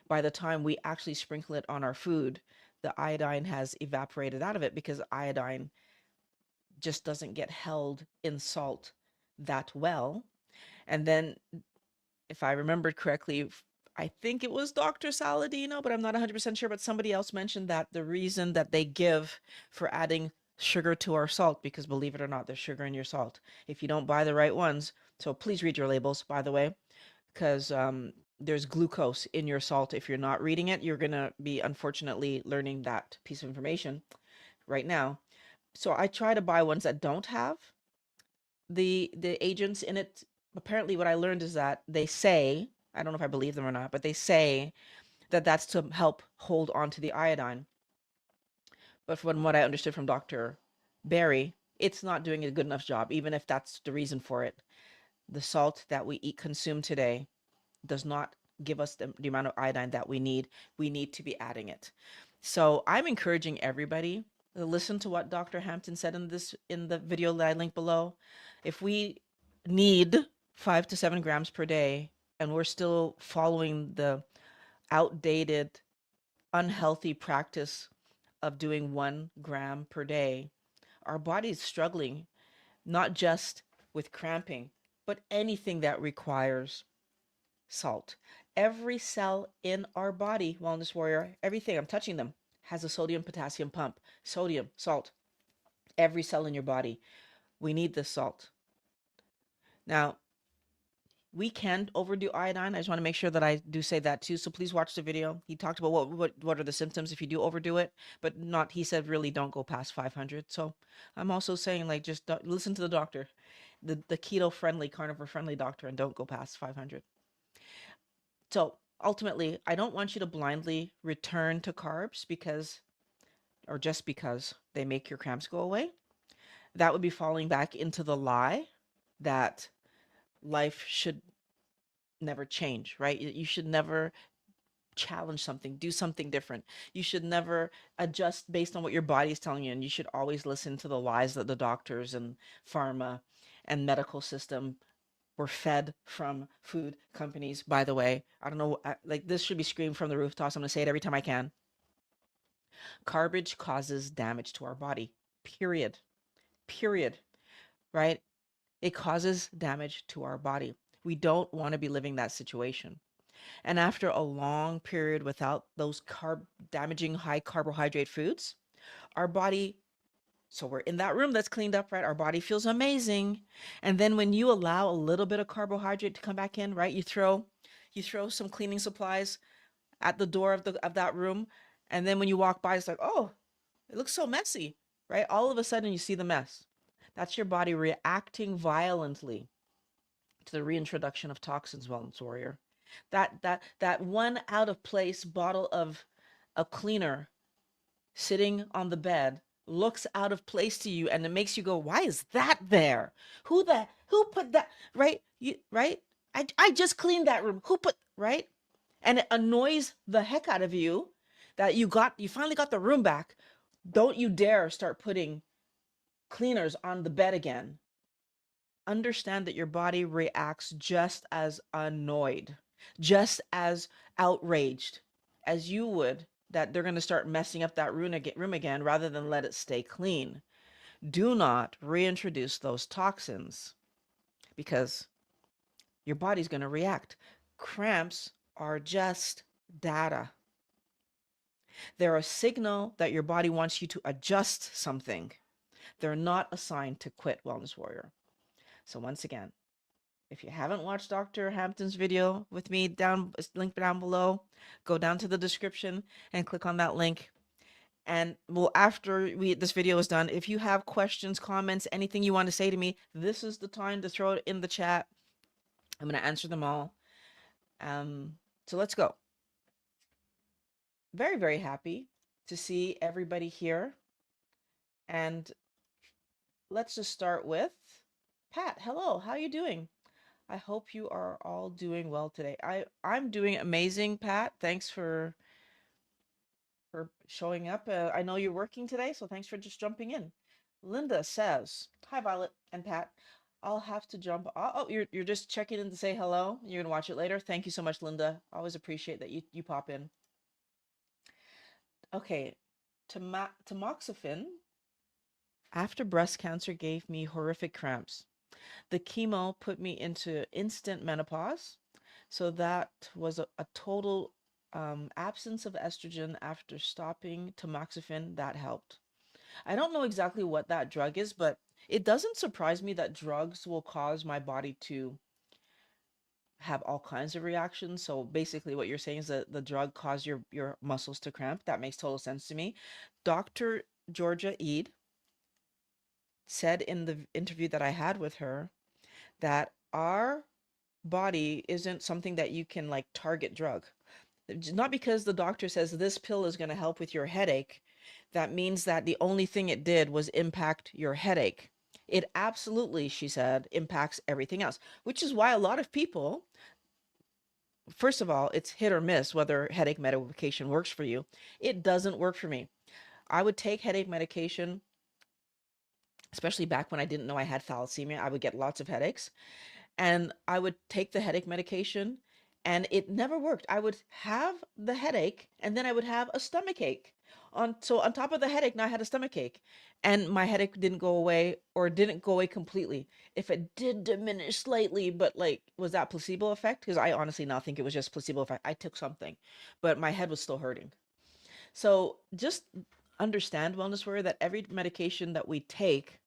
by the time we actually sprinkle it on our food, the iodine has evaporated out of it, because iodine just doesn't get held in salt that well. And then, if I remembered correctly, I think it was Dr. Saladino, but I'm not 100% sure. But somebody else mentioned that the reason that they give for adding sugar to our salt, because believe it or not, there's sugar in your salt. If you don't buy the right ones, so please read your labels, by the way, because there's glucose in your salt. If you're not reading it, you're going to be unfortunately learning that piece of information right now. So I try to buy ones that don't have the agents in it. Apparently what I learned is that they say, I don't know if I believe them or not, but they say that that's to help hold on to the iodine. But from what I understood from Dr. Barry, it's not doing a good enough job, even if that's the reason for it. The salt that we eat consume today does not give us the amount of iodine that we need. We need to be adding it. So I'm encouraging everybody to listen to what Dr. Hampton said in the video that I link below. If we need 5 to 7 grams per day, and we're still following the outdated, unhealthy practice of doing 1 gram per day, our body is struggling, not just with cramping, but anything that requires salt. Every cell in our body, Wellness Warrior, everything, I'm touching them, has a sodium potassium pump. Sodium, salt. Every cell in your body. We need this salt. Now, we can overdo iodine. I just want to make sure that I do say that too. So please watch the video. He talked about what are the symptoms if you do overdo it, but not, he said, really don't go past 500. So I'm also saying, like, just listen to the doctor, the keto friendly, carnivore friendly doctor, and don't go past 500. So ultimately, I don't want you to blindly return to carbs because, or just because they make your cramps go away. That would be falling back into the lie that life should never change, right? You should never challenge something, do something different. You should never adjust based on what your body is telling you, and you should always listen to the lies that the doctors and pharma and medical system were fed from food companies. By the way, I don't know, like this should be screamed from the rooftops. I'm going to say it every time I can. Carbage causes damage to our body. Period. Period. Right? It causes damage to our body. We don't want to be living that situation. And after a long period without those carb damaging high carbohydrate foods, our body, so we're in that room that's cleaned up, right? Our body feels amazing. And then when you allow a little bit of carbohydrate to come back in, right? You throw some cleaning supplies at the door of that room, and then when you walk by, it's like, "Oh, it looks so messy." Right? All of a sudden you see the mess. That's your body reacting violently to the reintroduction of toxins, wellness warrior. That one out of place bottle of a cleaner sitting on the bed looks out of place to you, and it makes you go, "Why is that there? Who put that?" Right? Right? I just cleaned that room. Who put, right? And it annoys the heck out of you that you finally got the room back. Don't you dare start putting cleaners on the bed again. Understand that your body reacts just as annoyed, just as outraged as you would that they're going to start messing up that room again rather than let it stay clean. Do not reintroduce those toxins because your body's going to react. Cramps are just data. They're a signal that your body wants you to adjust something. They're not a sign to quit, Wellness Warrior. So once again, if you haven't watched Dr. Hampton's video with me, link down below, go down to the description and click on that link. And well, after this video is done, if you have questions, comments, anything you want to say to me, this is the time to throw it in the chat. I'm going to answer them all. So let's go. Very, very happy to see everybody here. And let's just start with Pat. Hello, how are you doing? I hope you are all doing well today. I'm doing amazing, Pat. Thanks for showing up. I know you're working today, so thanks for just jumping in. Linda says, "Hi Violet and Pat. I'll have to jump. Oh, you're just checking in to say hello. You're gonna watch it later. Thank you so much, Linda. Always appreciate that you pop in. Okay, tamoxifen after breast cancer gave me horrific cramps. The chemo put me into instant menopause. So that was a total absence of estrogen after stopping tamoxifen. That helped. I don't know exactly what that drug is, but it doesn't surprise me that drugs will cause my body to have all kinds of reactions. So basically what you're saying is that the drug caused your muscles to cramp. That makes total sense to me. Dr. Georgia Eid said in the interview that I had with her that our body isn't something that you can like target drug. Not because the doctor says this pill is going to help with your headache, that means that the only thing it did was impact your headache. It absolutely, she said, impacts everything else, which is why a lot of people, first of all, it's hit or miss whether headache medication works for you. It doesn't work for me. I would take headache medication, especially back when I didn't know I had thalassemia. I would get lots of headaches and I would take the headache medication and it never worked. I would have the headache and then I would have a stomach ache. On top of the headache, now I had a stomach ache and my headache didn't go away or didn't go away completely. If it did diminish slightly, but like, was that placebo effect? Because I honestly now think it was just placebo effect. I took something, but my head was still hurting. So just understand, Wellness Warrior, that every medication that we take,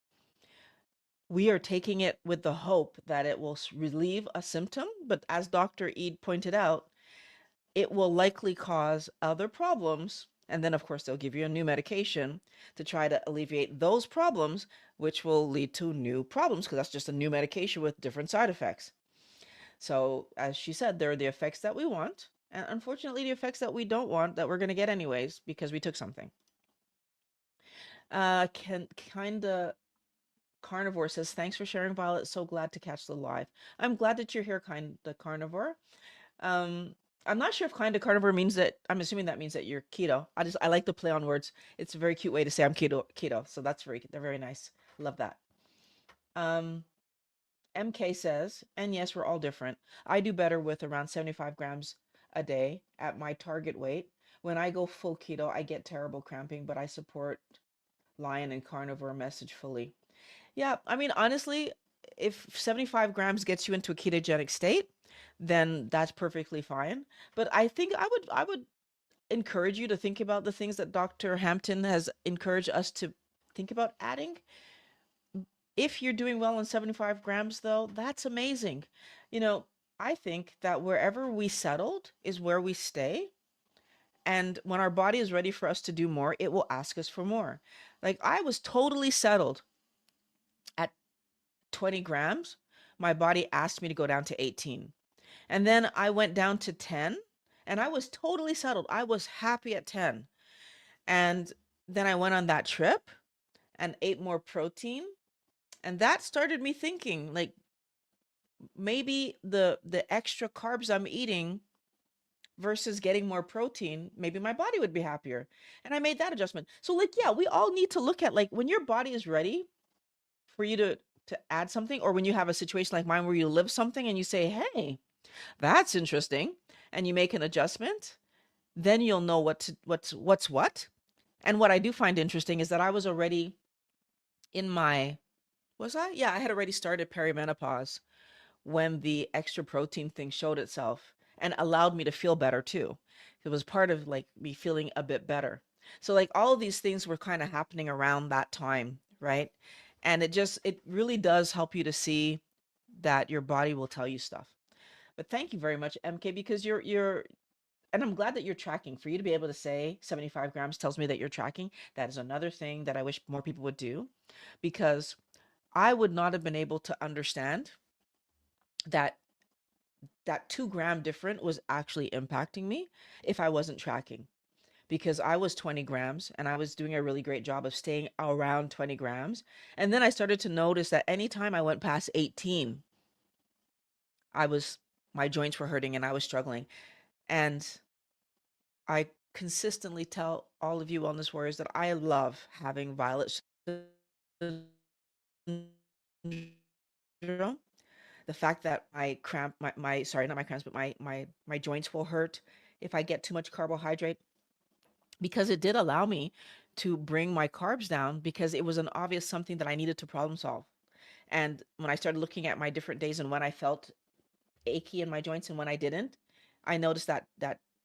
we are taking it with the hope that it will relieve a symptom. But as Dr. Eid pointed out, it will likely cause other problems. And then, of course, they'll give you a new medication to try to alleviate those problems, which will lead to new problems because that's just a new medication with different side effects. So, as she said, there are the effects that we want, and unfortunately, the effects that we don't want that we're going to get anyways because we took something. Can kind of Carnivore says, "Thanks for sharing, Violet. So glad to catch the live." I'm glad that you're here, kind the Carnivore. Um, I'm not sure if kind of carnivore means that. I'm assuming that means that you're keto. I like to play on words. It's a very cute way to say I'm keto. So they're very nice. Love that. Um, MK says, and yes, we're all different. I do better with around 75 grams a day at my target weight. When I go full keto, I get terrible cramping, but I support Lion and Carnivore message fully. Yeah, I mean, honestly, if 75 grams gets you into a ketogenic state, then that's perfectly fine. But I think I would encourage you to think about the things that Dr. Hampton has encouraged us to think about adding. If you're doing well on 75 grams, though, that's amazing. You know, I think that wherever we settled is where we stay. And when our body is ready for us to do more, it will ask us for more. Like I was totally settled at 20 grams. My body asked me to go down to 18. And then I went down to 10 and I was totally settled. I was happy at 10. And then I went on that trip and ate more protein. And that started me thinking like maybe the extra carbs I'm eating versus getting more protein, maybe my body would be happier. And I made that adjustment. So like yeah, we all need to look at like when your body is ready for you to add something or when you have a situation like mine where you live something and you say, "Hey, that's interesting," and you make an adjustment, then you'll know what's what. And what I do find interesting is that I was already in my was I? Yeah, I had already started perimenopause when the extra protein thing showed itself and allowed me to feel better too. It was part of like me feeling a bit better. So like all of these things were kind of happening around that time, right? And it really does help you to see that your body will tell you stuff. But thank you very much, MK, because you're and I'm glad that you're tracking. For you to be able to say 75 grams tells me that you're tracking. That is another thing that I wish more people would do because I would not have been able to understand that that 2 gram difference was actually impacting me if I wasn't tracking because I was 20 grams and I was doing a really great job of staying around 20 grams. And then I started to notice that anytime I went past 18, I was, my joints were hurting and I was struggling. And I consistently tell all of you wellness warriors that I love having violet syndrome. The fact that my sorry, not my cramps, but my joints will hurt if I get too much carbohydrate because it did allow me to bring my carbs down because it was an obvious something that I needed to problem solve. And when I started looking at my different days and when I felt achy in my joints and when I didn't, I noticed that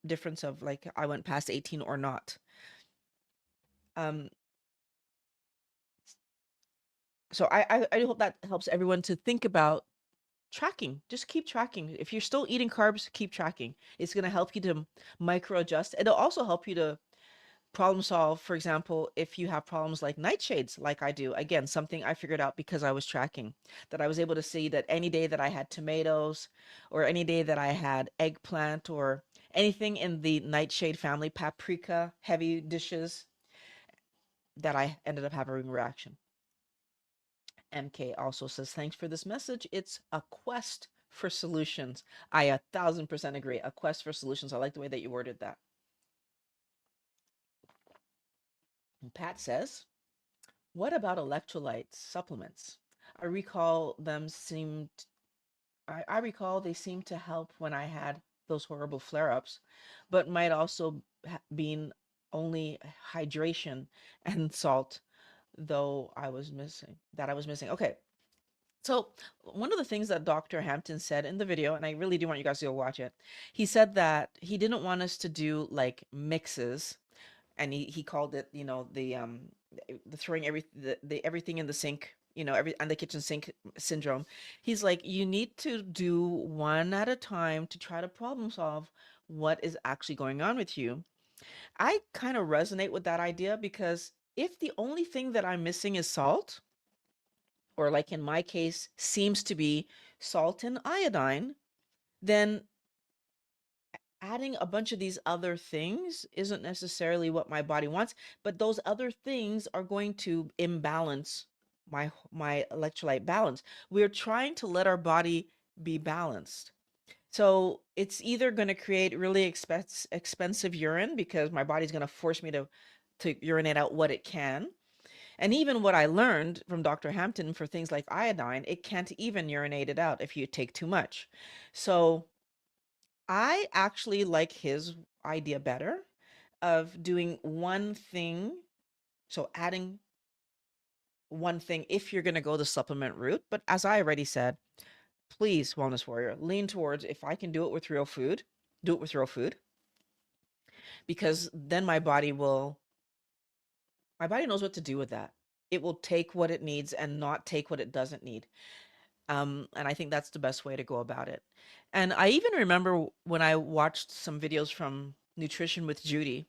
difference of like I went past 18 or not. Um, so I hope that helps everyone to think about tracking. Just keep tracking. If you're still eating carbs, keep tracking. It's going to help you to micro adjust. It'll also help you to problem solve. For example, if you have problems like nightshades, like I do, again, something I figured out because I was tracking, that I was able to see that any day that I had tomatoes or any day that I had eggplant or anything in the nightshade family, paprika, heavy dishes, that I ended up having a reaction. MK also says, thanks for this message. It's a quest for solutions. I 1,000% agree. A quest for solutions. I like the way that you worded that. And Pat says, what about electrolyte supplements? I recall them seemed I recall they seemed to help when I had those horrible flare-ups, but might also been only hydration and salt, though I was missing. Okay. So one of the things that Dr. Hampton said in the video, and I really do want you guys to go watch it, he said that he didn't want us to do like mixes, and he called it, you know, the throwing the everything in the sink, you know, every on the kitchen sink syndrome. He's like, you need to do one at a time to try to problem solve what is actually going on with you. I kind of resonate with that idea because if the only thing that I'm missing is salt, or like in my case, seems to be salt and iodine, then adding a bunch of these other things isn't necessarily what my body wants, but those other things are going to imbalance my electrolyte balance. We're trying to let our body be balanced. So it's either going to create really expensive urine because my body's going to force me to urinate out what it can. And even what I learned from Dr. Hampton for things like iodine, it can't even urinate it out if you take too much. So I actually like his idea better of doing one thing. So adding one thing if you're going to go the supplement route. But as I already said, please, Wellness Warrior, lean towards if I can do it with real food, do it with real food, because then my body knows what to do with that. It will take what it needs and not take what it doesn't need. And I think that's the best way to go about it. And I even remember when I watched some videos from Nutrition with Judy,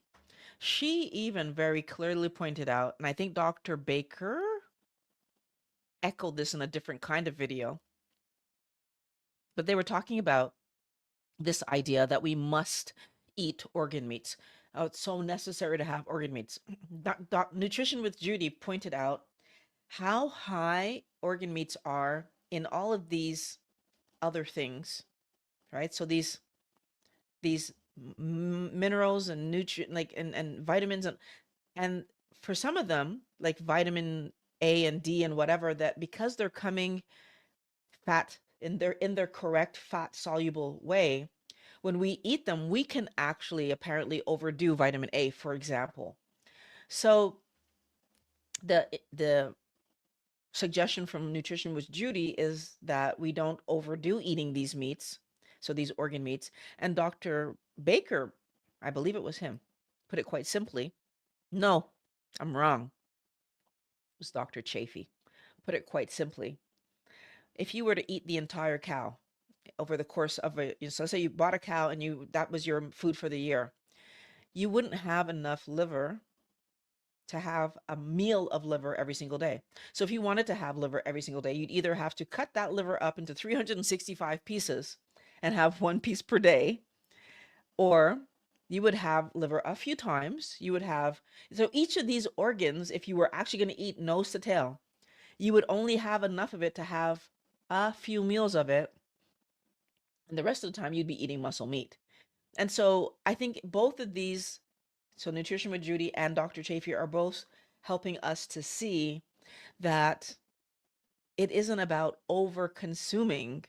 she even very clearly pointed out, and I think Dr. Baker echoed this in a different kind of video, but they were talking about this idea that we must eat organ meats. Oh, it's so necessary to have organ meats. Nutrition with Judy pointed out how high organ meats are in all of these other things, right? So these minerals and nutrient like and vitamins and for some of them like vitamin A and D and whatever, that because they're coming fat in their correct fat soluble way, when we eat them we can actually apparently overdo vitamin A, for example. So the suggestion from Nutrition with Judy is that we don't overdo eating these meats, so these organ meats. And Dr. Baker, I believe it was him, put it quite simply. No, I'm wrong. It was Dr. Chafee. Put it quite simply. If you were to eat the entire cow over the course of so say you bought a cow and that was your food for the year, you wouldn't have enough liver to have a meal of liver every single day. So if you wanted to have liver every single day, you'd either have to cut that liver up into 365 pieces and have one piece per day, or you would have liver a few times. You would have, so each of these organs, if you were actually going to eat nose to tail, you would only have enough of it to have a few meals of it. And the rest of the time, you'd be eating muscle meat. And so I think both of these, so Nutrition with Judy and Dr. Chafee, are both helping us to see that it isn't about over consuming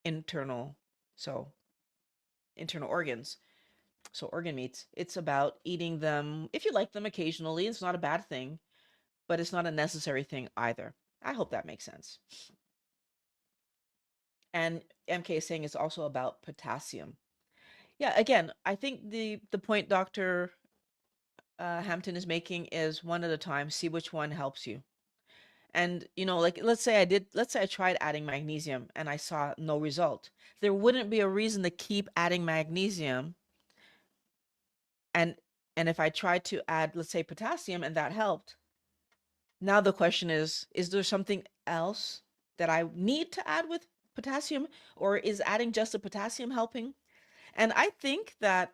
internal, so internal organs, so organ meats. It's about eating them if you like them occasionally. It's not a bad thing, but it's not a necessary thing either. I hope that makes sense. And MK is saying it's also about potassium. Yeah, again, I think the point Dr. Hampton is making is one at a time. See which one helps you. And like let's say I tried adding magnesium and I saw no result. There wouldn't be a reason to keep adding magnesium. And if I tried to add, let's say, potassium and that helped, now the question is there something else that I need to add with potassium, or is adding just the potassium helping? And I think that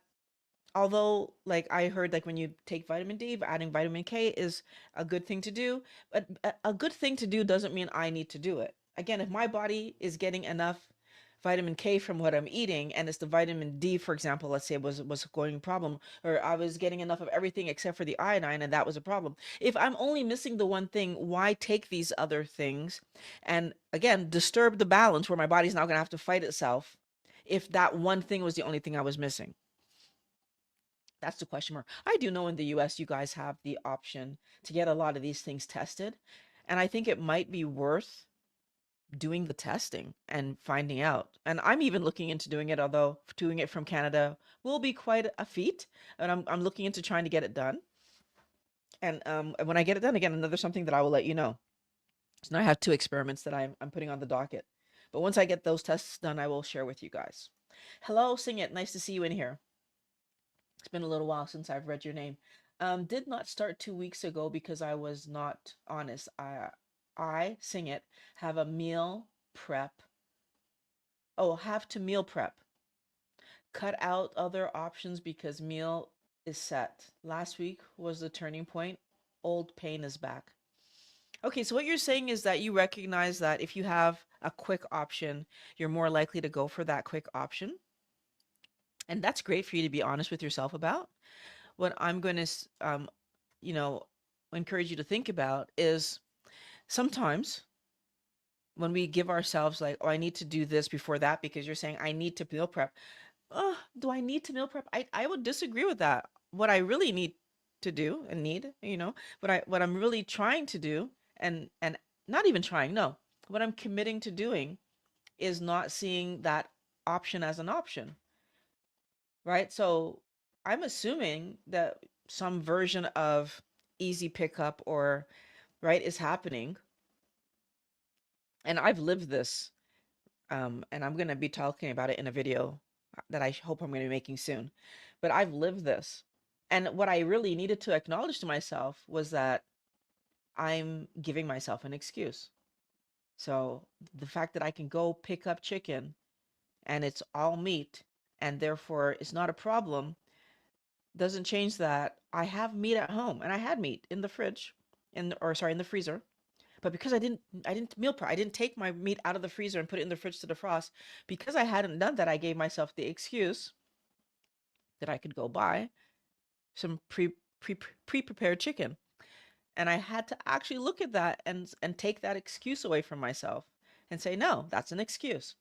although like I heard like when you take vitamin D, adding vitamin K is a good thing to do, but a good thing to do doesn't mean I need to do it. Again, if my body is getting enough vitamin K from what I'm eating and it's the vitamin D, for example, let's say was a going problem, or I was getting enough of everything except for the iodine and that was a problem. If I'm only missing the one thing, why take these other things and again disturb the balance where my body's now going to have to fight itself if that one thing was the only thing I was missing? That's the question mark. I do know in the US, you guys have the option to get a lot of these things tested. And I think it might be worth doing the testing and finding out. And I'm even looking into doing it, although doing it from Canada will be quite a feat. And I'm looking into trying to get it done. And when I get it done, again, another something that I will let you know. So now I have two experiments that I'm putting on the docket. But once I get those tests done, I will share with you guys. Hello, Sing It. Nice to see you in here. It's been a little while since I've read your name. Did not start 2 weeks ago because I was not honest. I Sing It, have a meal prep. Oh, have to meal prep. Cut out other options because meal is set. Last week was the turning point. Old pain is back. Okay, so what you're saying is that you recognize that if you have a quick option, you're more likely to go for that quick option. And that's great for you to be honest with yourself about. What I'm going to, you know, encourage you to think about is sometimes when we give ourselves like, oh, I need to do this before that because you're saying I need to meal prep. Do I need to meal prep? I would disagree with that. What I really need to do and need, what I'm really trying to do and not even trying, no. What I'm committing to doing is not seeing that option as an option, right? So I'm assuming that some version of easy pickup or right is happening. And I've lived this. And I'm going to be talking about it in a video that I hope I'm going to be making soon. But I've lived this. And what I really needed to acknowledge to myself was that I'm giving myself an excuse. So the fact that I can go pick up chicken and it's all meat and therefore it's not a problem doesn't change that I have meat at home and I had meat in the fridge in the freezer. But because I didn't meal prep. I didn't take my meat out of the freezer and put it in the fridge to defrost. Because I hadn't done that, I gave myself the excuse that I could go buy some pre-prepared chicken. And I had to actually look at that and take that excuse away from myself and say, no, that's an excuse.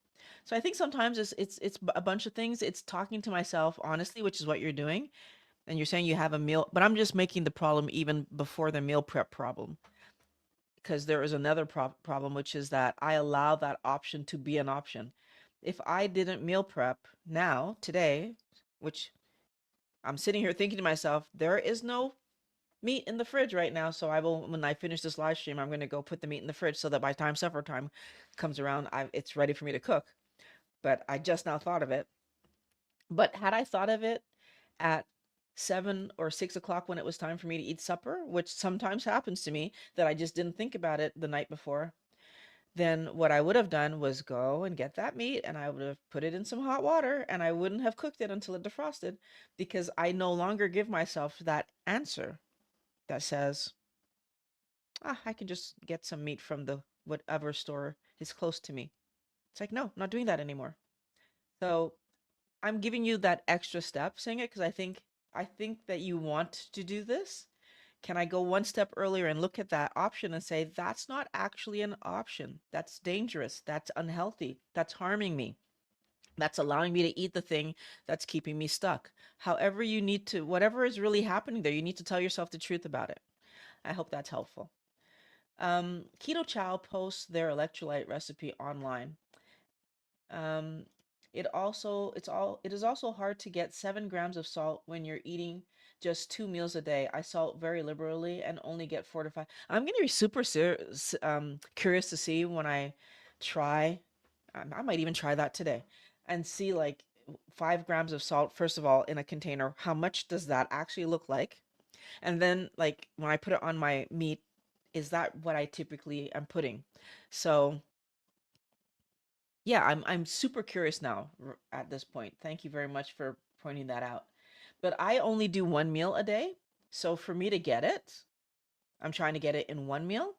So I think sometimes it's a bunch of things. It's talking to myself honestly, which is what you're doing. And you're saying you have a meal, but I'm just making the problem even before the meal prep problem. Because there is another problem, which is that I allow that option to be an option. If I didn't meal prep now, today, which I'm sitting here thinking to myself, there is no meat in the fridge right now. So I will, when I finish this live stream, I'm going to go put the meat in the fridge so that by the time supper time comes around, it's ready for me to cook. But I just now thought of it. But had I thought of it at 7 or 6 o'clock when it was time for me to eat supper, which sometimes happens to me that I just didn't think about it the night before, then what I would have done was go and get that meat and I would have put it in some hot water and I wouldn't have cooked it until it defrosted because I no longer give myself that answer that says, I can just get some meat from the whatever store is close to me. It's like, no, I'm not doing that anymore. So I'm giving you that extra step saying it because I think that you want to do this. Can I go one step earlier and look at that option and say, that's not actually an option. That's dangerous. That's unhealthy. That's harming me. That's allowing me to eat the thing that's keeping me stuck. However, you need to, whatever is really happening there, you need to tell yourself the truth about it. I hope that's helpful. Keto Chow posts their electrolyte recipe online. Um, it is also hard to get 7 grams of salt when you're eating just 2 meals a day. I salt very liberally and only get 4 to 5. I'm gonna be curious to see when I try. I might even try that today and see like 5 grams of salt, first of all, in a container. How much does that actually look like? And then like when I put it on my meat, is that what I typically am putting? So yeah, I'm super curious now at this point. Thank you very much for pointing that out. But I only do one meal a day. So for me to get it, I'm trying to get it in one meal.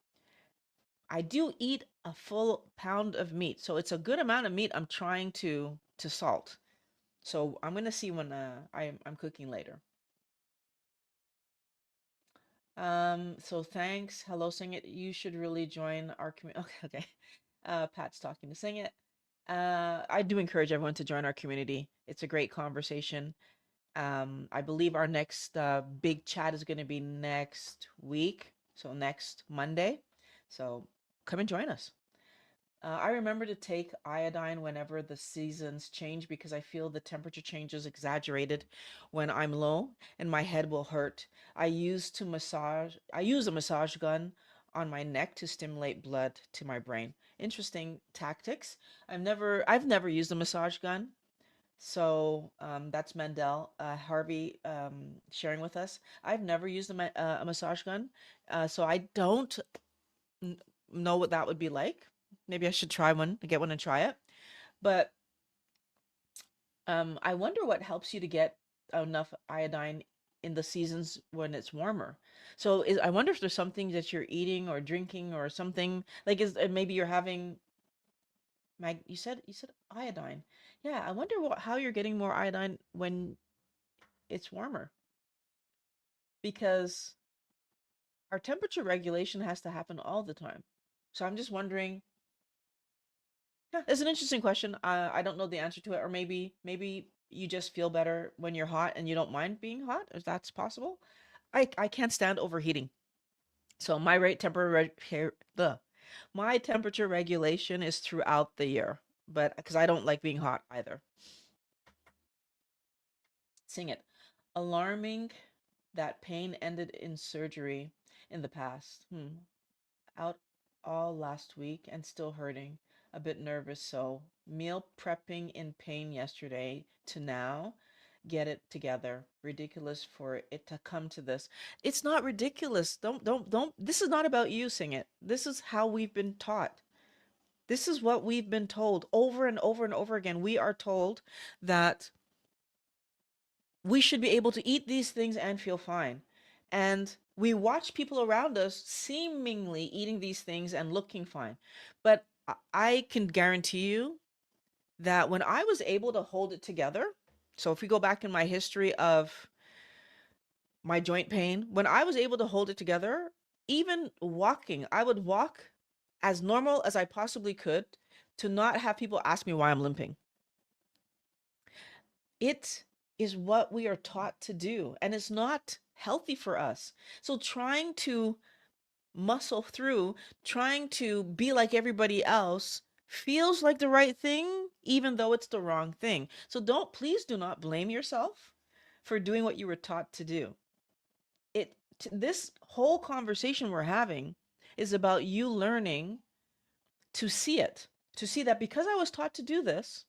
I do eat a full pound of meat. So it's a good amount of meat I'm trying to salt. So I'm gonna see when I'm cooking later. So thanks. Hello, Sing It. You should really join our community. Okay, okay. Pat's talking to Sing It. I do encourage everyone to join our community. It's a great conversation. I believe our next big chat is going to be next week, so next Monday. So come and join us. I remember to take iodine whenever the seasons change because I feel the temperature changes exaggerated when I'm low and my head will hurt. I use a massage gun on my neck to stimulate blood to my brain. Interesting tactics. I've never used a massage gun. So that's Mendel, Harvey sharing with us. I've never used a massage gun, so I don't n- know what that would be like. Maybe I should try one, get one and try it. But I wonder what helps you to get enough iodine in the seasons when it's warmer. So I wonder if there's something that you're eating or drinking or something like is maybe you're having you said iodine. Yeah, I wonder how you're getting more iodine when it's warmer because our temperature regulation has to happen all the time. So I'm just wondering. Yeah, it's an interesting question. I don't know the answer to it, or maybe you just feel better when you're hot and you don't mind being hot, if that's possible. I can't stand overheating. So my temperature regulation is throughout the year, but because I don't like being hot either. Sing it. Alarming that pain ended in surgery in the past. Out all last week and still hurting. A bit nervous, so meal prepping in pain yesterday to now get it together. Ridiculous for it to come to this. It's not ridiculous. Don't. This is not about you, Sing it. This is how we've been taught. This is what we've been told over and over and over again. We are told that we should be able to eat these things and feel fine. And we watch people around us seemingly eating these things and looking fine. But I can guarantee you that when I was able to hold it together, so if we go back in my history of my joint pain, when I was able to hold it together, even walking, I would walk as normal as I possibly could to not have people ask me why I'm limping. It is what we are taught to do, and it's not healthy for us. So trying to muscle through, trying to be like everybody else feels like the right thing, even though it's the wrong thing. So please do not blame yourself for doing what you were taught to do. This whole conversation we're having is about you learning to see it, to see that because I was taught to do this,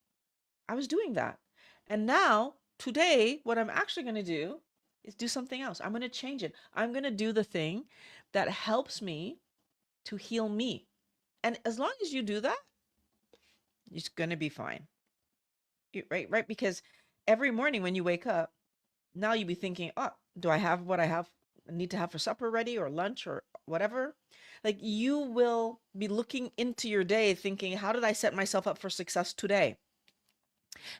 I was doing that. And now, today, what I'm actually going to do is do something else. I'm going to change it. I'm going to do the thing that helps me to heal me. And as long as you do that, it's going to be fine. Right? Right? Because every morning when you wake up, now you be thinking, oh, do I have what I have need to have for supper ready or lunch or whatever? Like you will be looking into your day thinking, how did I set myself up for success today?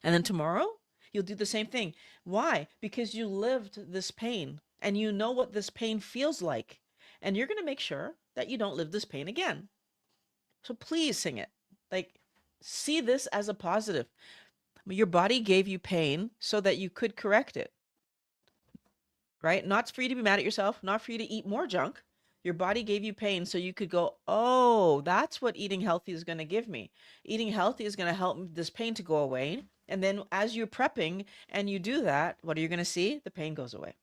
And then tomorrow, you'll do the same thing. Why? Because you lived this pain and you know what this pain feels like. And you're going to make sure that you don't live this pain again. So please sing it. Like, see this as a positive. Your body gave you pain so that you could correct it, right? Not for you to be mad at yourself, not for you to eat more junk. Your body gave you pain so you could go, oh, that's what eating healthy is going to give me. Eating healthy is going to help this pain to go away. And then as you're prepping and you do that, what are you going to see? The pain goes away.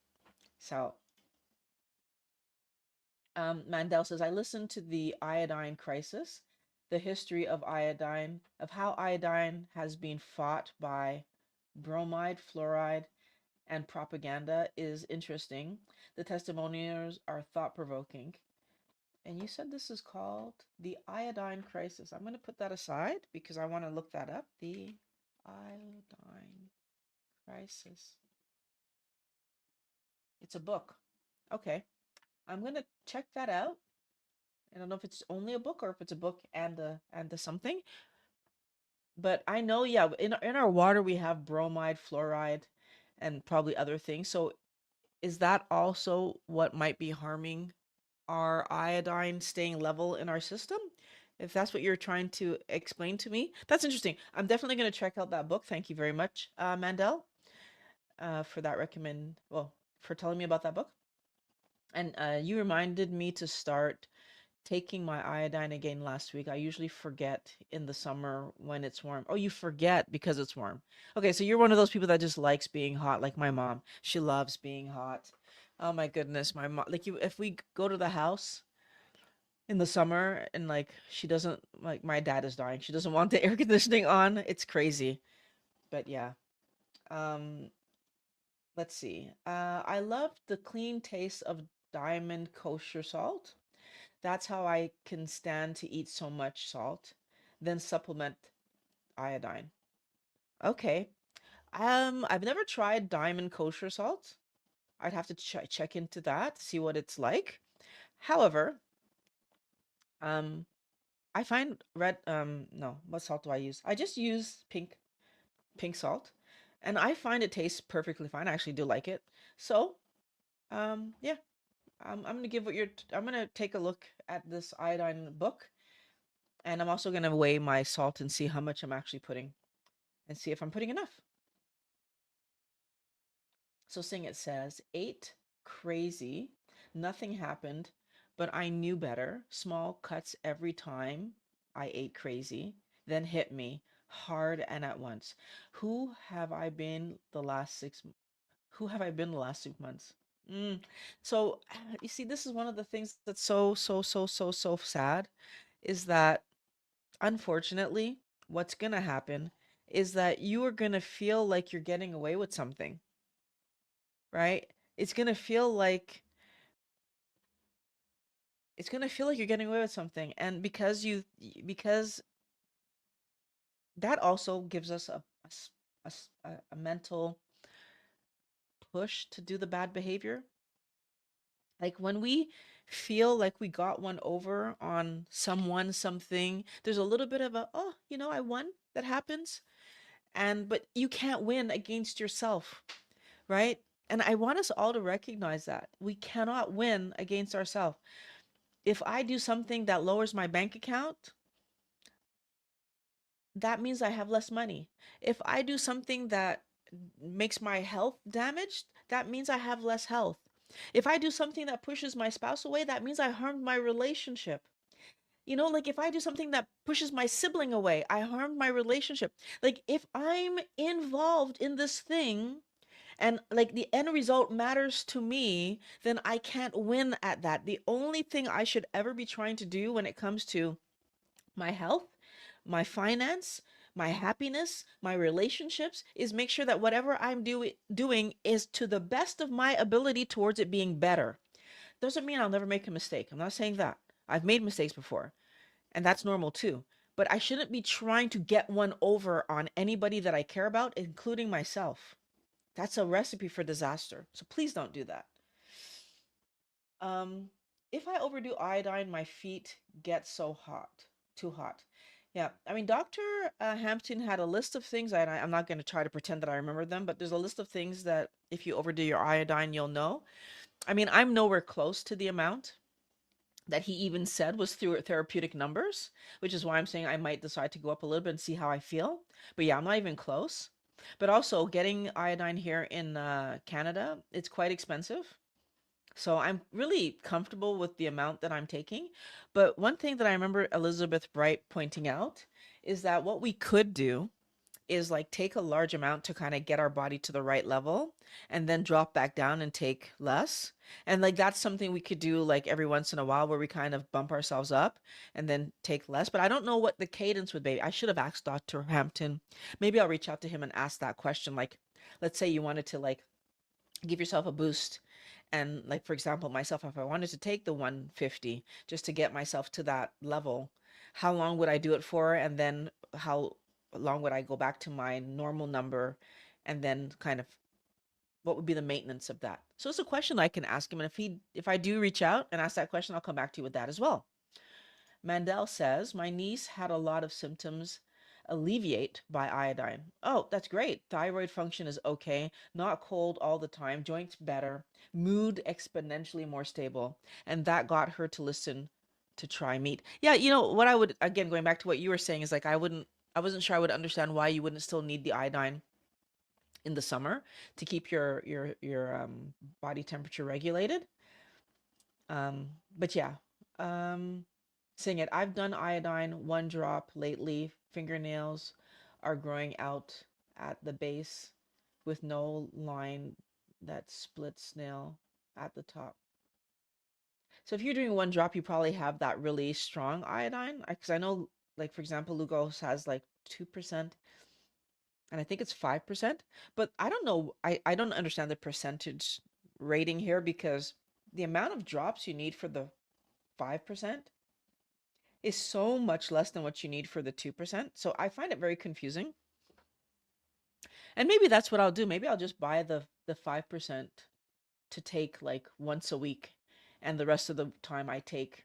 So Mandel says, I listened to the iodine crisis, the history of iodine, of how iodine has been fought by bromide, fluoride, and propaganda is interesting. The testimonials are thought provoking. And you said this is called the iodine crisis. I'm going to put that aside because I want to look that up. The iodine crisis. It's a book. Okay. I'm going to check that out. I don't know if it's only a book or if it's a book and a something. But I know, yeah, in our water we have bromide, fluoride, and probably other things. So is that also what might be harming our iodine staying level in our system? If that's what you're trying to explain to me, that's interesting. I'm definitely going to check out that book. Thank you very much, Mandel, for that for telling me about that book. And you reminded me to start taking my iodine again last week. I usually forget in the summer when it's warm. Oh, you forget because it's warm. Okay, so you're one of those people that just likes being hot, like my mom. She loves being hot. Oh my goodness, my mom. Like you, if we go to the house in the summer and like she doesn't like my dad is dying. She doesn't want the air conditioning on. It's crazy. But yeah. Um, let's see. I love the clean taste of diamond kosher salt. That's how I can stand to eat so much salt, then supplement iodine. Okay. I've never tried diamond kosher salt. I'd have to check into that to see what it's like. However, um, I find red no, what salt do I use? I just use pink salt, and I find it tastes perfectly fine. I actually do like it. So, yeah, I'm gonna give what you're. I'm gonna take a look at this iodine book, and I'm also gonna weigh my salt and see how much I'm actually putting, and see if I'm putting enough. So, seeing it says ate crazy, nothing happened, but I knew better. Small cuts every time I ate crazy, then hit me hard and at once. Who have I been the last six? Who have I been the last 6 months? Mm. So you see, this is one of the things that's so sad, is that unfortunately, what's gonna happen is that you are gonna feel like you're getting away with something, right? It's gonna feel like you're getting away with something, and because that also gives us a mental push to do the bad behavior. Like when we feel like we got one over on someone, something, there's a little bit of a, oh, I won. That happens. But you can't win against yourself, right? And I want us all to recognize that we cannot win against ourselves. If I do something that lowers my bank account, that means I have less money. If I do something that makes my health damaged, that means I have less health. If I do something that pushes my spouse away, that means I harmed my relationship. Like if I do something that pushes my sibling away, I harmed my relationship. Like if I'm involved in this thing and like the end result matters to me, then I can't win at that. The only thing I should ever be trying to do when it comes to my health, my finance, my happiness, my relationships is make sure that whatever I'm doing is to the best of my ability towards it being better. Doesn't mean I'll never make a mistake. I'm not saying that. I've made mistakes before, and that's normal too. But I shouldn't be trying to get one over on anybody that I care about, including myself. That's a recipe for disaster. So please don't do that. Um, if I overdo iodine, my feet get so hot, too hot. Yeah, I mean, Dr. Hampton had a list of things, and I'm not going to try to pretend that I remember them, but there's a list of things that if you overdo your iodine, you'll know. I mean, I'm nowhere close to the amount that he even said was through therapeutic numbers, which is why I'm saying I might decide to go up a little bit and see how I feel. But yeah, I'm not even close. But also, getting iodine here in Canada, it's quite expensive. So I'm really comfortable with the amount that I'm taking. But one thing that I remember Elizabeth Bright pointing out is that what we could do is like take a large amount to kind of get our body to the right level and then drop back down and take less. And like that's something we could do like every once in a while where we kind of bump ourselves up and then take less. But I don't know what the cadence would be. I should have asked Dr. Hampton. Maybe I'll reach out to him and ask that question. Like, let's say you wanted to like give yourself a boost. And like for example, myself, if I wanted to take the 150 just to get myself to that level, how long would I do it for? And then how long would I go back to my normal number? And then kind of what would be the maintenance of that? So it's a question I can ask him. And if I do reach out and ask that question, I'll come back to you with that as well. Mandel says, my niece had a lot of symptoms alleviate by iodine. Oh, that's great. Thyroid function is okay. Not cold all the time. Joints better. Mood exponentially more stable. And that got her to listen to try meat. Yeah, what I would, again, going back to what you were saying, is like I wasn't sure I would understand why you wouldn't still need the iodine in the summer to keep your body temperature regulated. But yeah, um, Sing it. I've done iodine 1 drop lately. Fingernails are growing out at the base with no line that splits nail at the top. So if you're doing 1 drop, you probably have that really strong iodine. Because I know, like for example, Lugos has like 2%, and I think it's 5%. But I don't know. I don't understand the percentage rating here because the amount of drops you need for the 5% is so much less than what you need for the 2%. So I find it very confusing. And maybe that's what I'll do. Maybe I'll just buy the 5% to take like once a week, and the rest of the time I take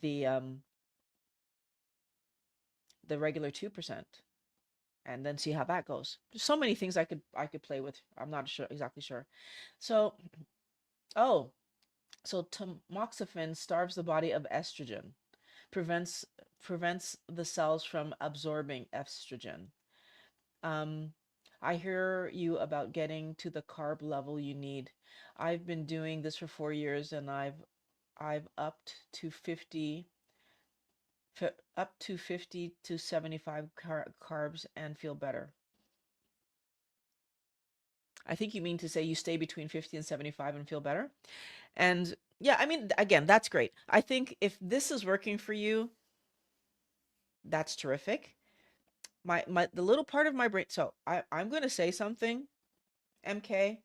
the um the regular 2%, and then see how that goes. There's so many things I could play with. I'm not sure exactly sure. So, oh, so tamoxifen starves the body of estrogen, prevents prevents the cells from absorbing estrogen. Um, I hear you about getting to the carb level you need. I've been doing this for 4 years, and I've up to 50 to 75 carbs and feel better. I think you mean to say you stay between 50 and 75 and feel better. And yeah, I mean, again, that's great. I think if this is working for you, that's terrific. The little part of my brain. So I'm going to say something, MK,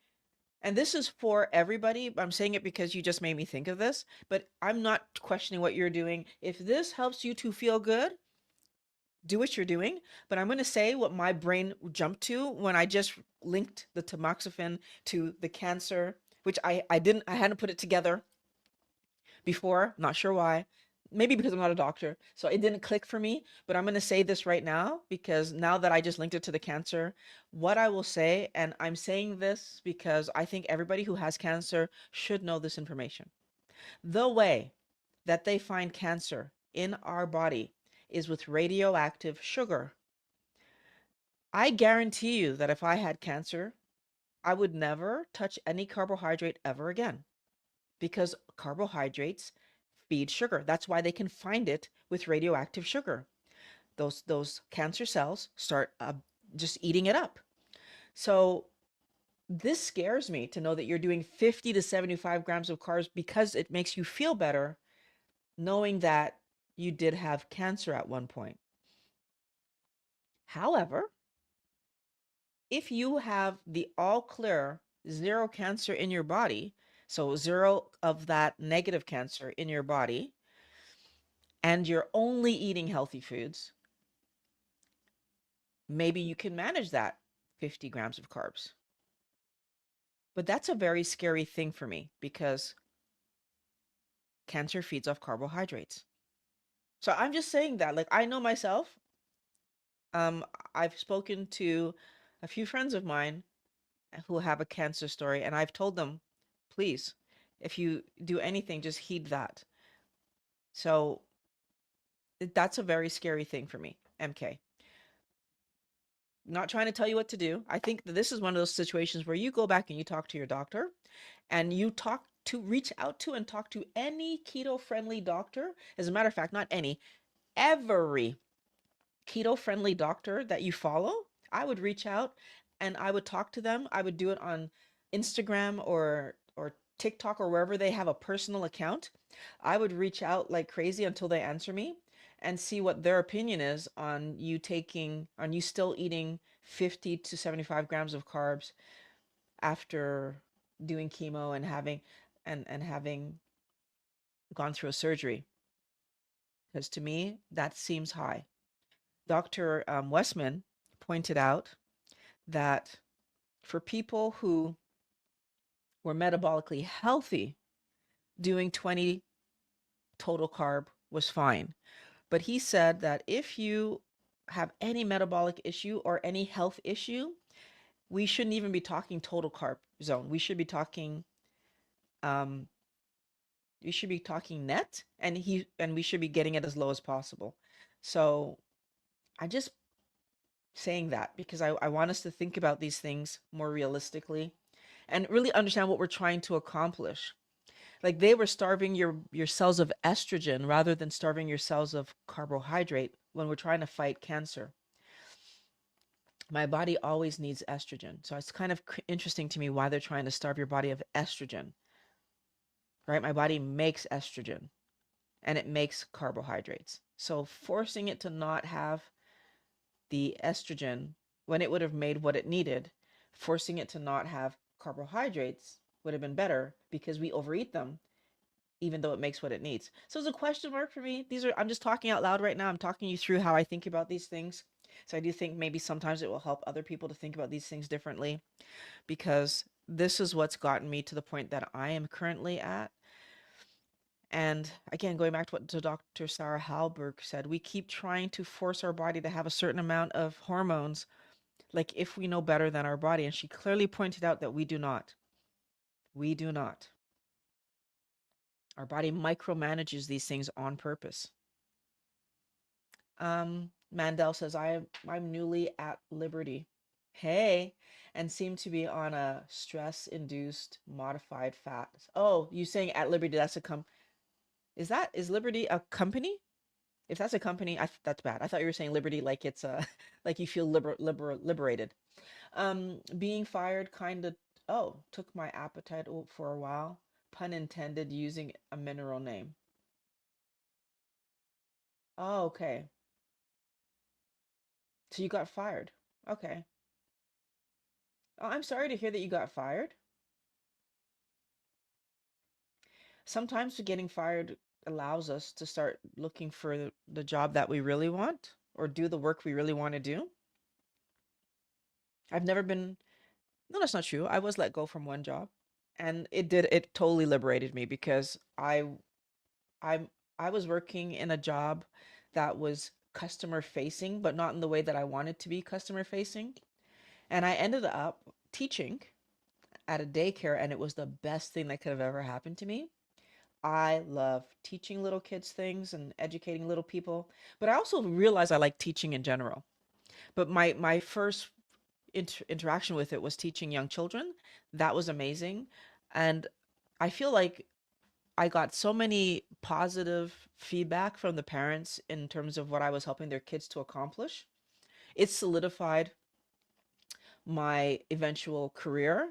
and this is for everybody. I'm saying it because you just made me think of this, but I'm not questioning what you're doing. If this helps you to feel good, do what you're doing. But I'm going to say what my brain jumped to when I just linked the tamoxifen to the cancer, which I hadn't put it together before. Not sure why. Maybe because I'm not a doctor. So it didn't click for me. But I'm going to say this right now because now that I just linked it to the cancer, what I will say, and I'm saying this because I think everybody who has cancer should know this information. The way that they find cancer in our body is with radioactive sugar. I guarantee you that if I had cancer, I would never touch any carbohydrate ever again because carbohydrates feed sugar. That's why they can find it with radioactive sugar. Those cancer cells start just eating it up. So this scares me to know that you're doing 50 to 75 grams of carbs because it makes you feel better, knowing that you did have cancer at one point. However, if you have the all clear zero cancer in your body, so zero of that negative cancer in your body, and you're only eating healthy foods, maybe you can manage that 50 grams of carbs. But that's a very scary thing for me because cancer feeds off carbohydrates. So I'm just saying that, like, I know myself. Um, I've spoken to a few friends of mine who have a cancer story, and I've told them, please, if you do anything, just heed that. So that's a very scary thing for me, MK. Not trying to tell you what to do. I think that this is one of those situations where you go back and you talk to your doctor and you reach out to and talk to any keto friendly doctor. As a matter of fact, not any, every keto friendly doctor that you follow, I would reach out and I would talk to them. I would do it on Instagram or TikTok or wherever they have a personal account. I would reach out like crazy until they answer me and see what their opinion is on you still eating 50 to 75 grams of carbs after doing chemo and having gone through a surgery. Because to me, that seems high. Dr. Westman pointed out that for people who were metabolically healthy, doing 20 total carb was fine. But he said that if you have any metabolic issue or any health issue, we shouldn't even be talking total carb zone. Um, we should be talking net, and we should be getting it as low as possible. So I just saying that because I want us to think about these things more realistically and really understand what we're trying to accomplish. Like they were starving your cells of estrogen rather than starving your cells of carbohydrate when we're trying to fight cancer. My body always needs estrogen. So it's kind of interesting to me why they're trying to starve your body of estrogen, right? My body makes estrogen and it makes carbohydrates. So forcing it to not have the estrogen when it would have made what it needed, forcing it to not have carbohydrates would have been better because we overeat them even though it makes what it needs. So it's a question mark for me. I'm just talking out loud right now. I'm talking you through how I think about these things. So I do think maybe sometimes it will help other people to think about these things differently because this is what's gotten me to the point that I am currently at. And again, going back to what Dr. Sarah Halberg said, we keep trying to force our body to have a certain amount of hormones, like if we know better than our body. And she clearly pointed out that we do not. We do not. Our body micromanages these things on purpose. Mandel says, I'm newly at liberty. Hey, and seem to be on a stress-induced modified fat. Oh, you saying at liberty? Is Liberty a company? If that's a company, that's bad. I thought you were saying liberty like it's a like you feel liberated. Being fired kind of took my appetite for a while. Pun intended, using a mineral name. Oh, okay. So you got fired. Okay. Oh, I'm sorry to hear that you got fired. Sometimes getting fired allows us to start looking for the job that we really want or do the work we really want to do. I've never been, no, that's not true. I was let go from one job and it totally liberated me because I'm, I was working in a job that was customer facing, but not in the way that I wanted to be customer facing. And I ended up teaching at a daycare, and it was the best thing that could have ever happened to me. I love teaching little kids things and educating little people, but I also realized I like teaching in general. But my first interaction with it was teaching young children. That was amazing. And I feel like I got so many positive feedback from the parents in terms of what I was helping their kids to accomplish. It solidified my eventual career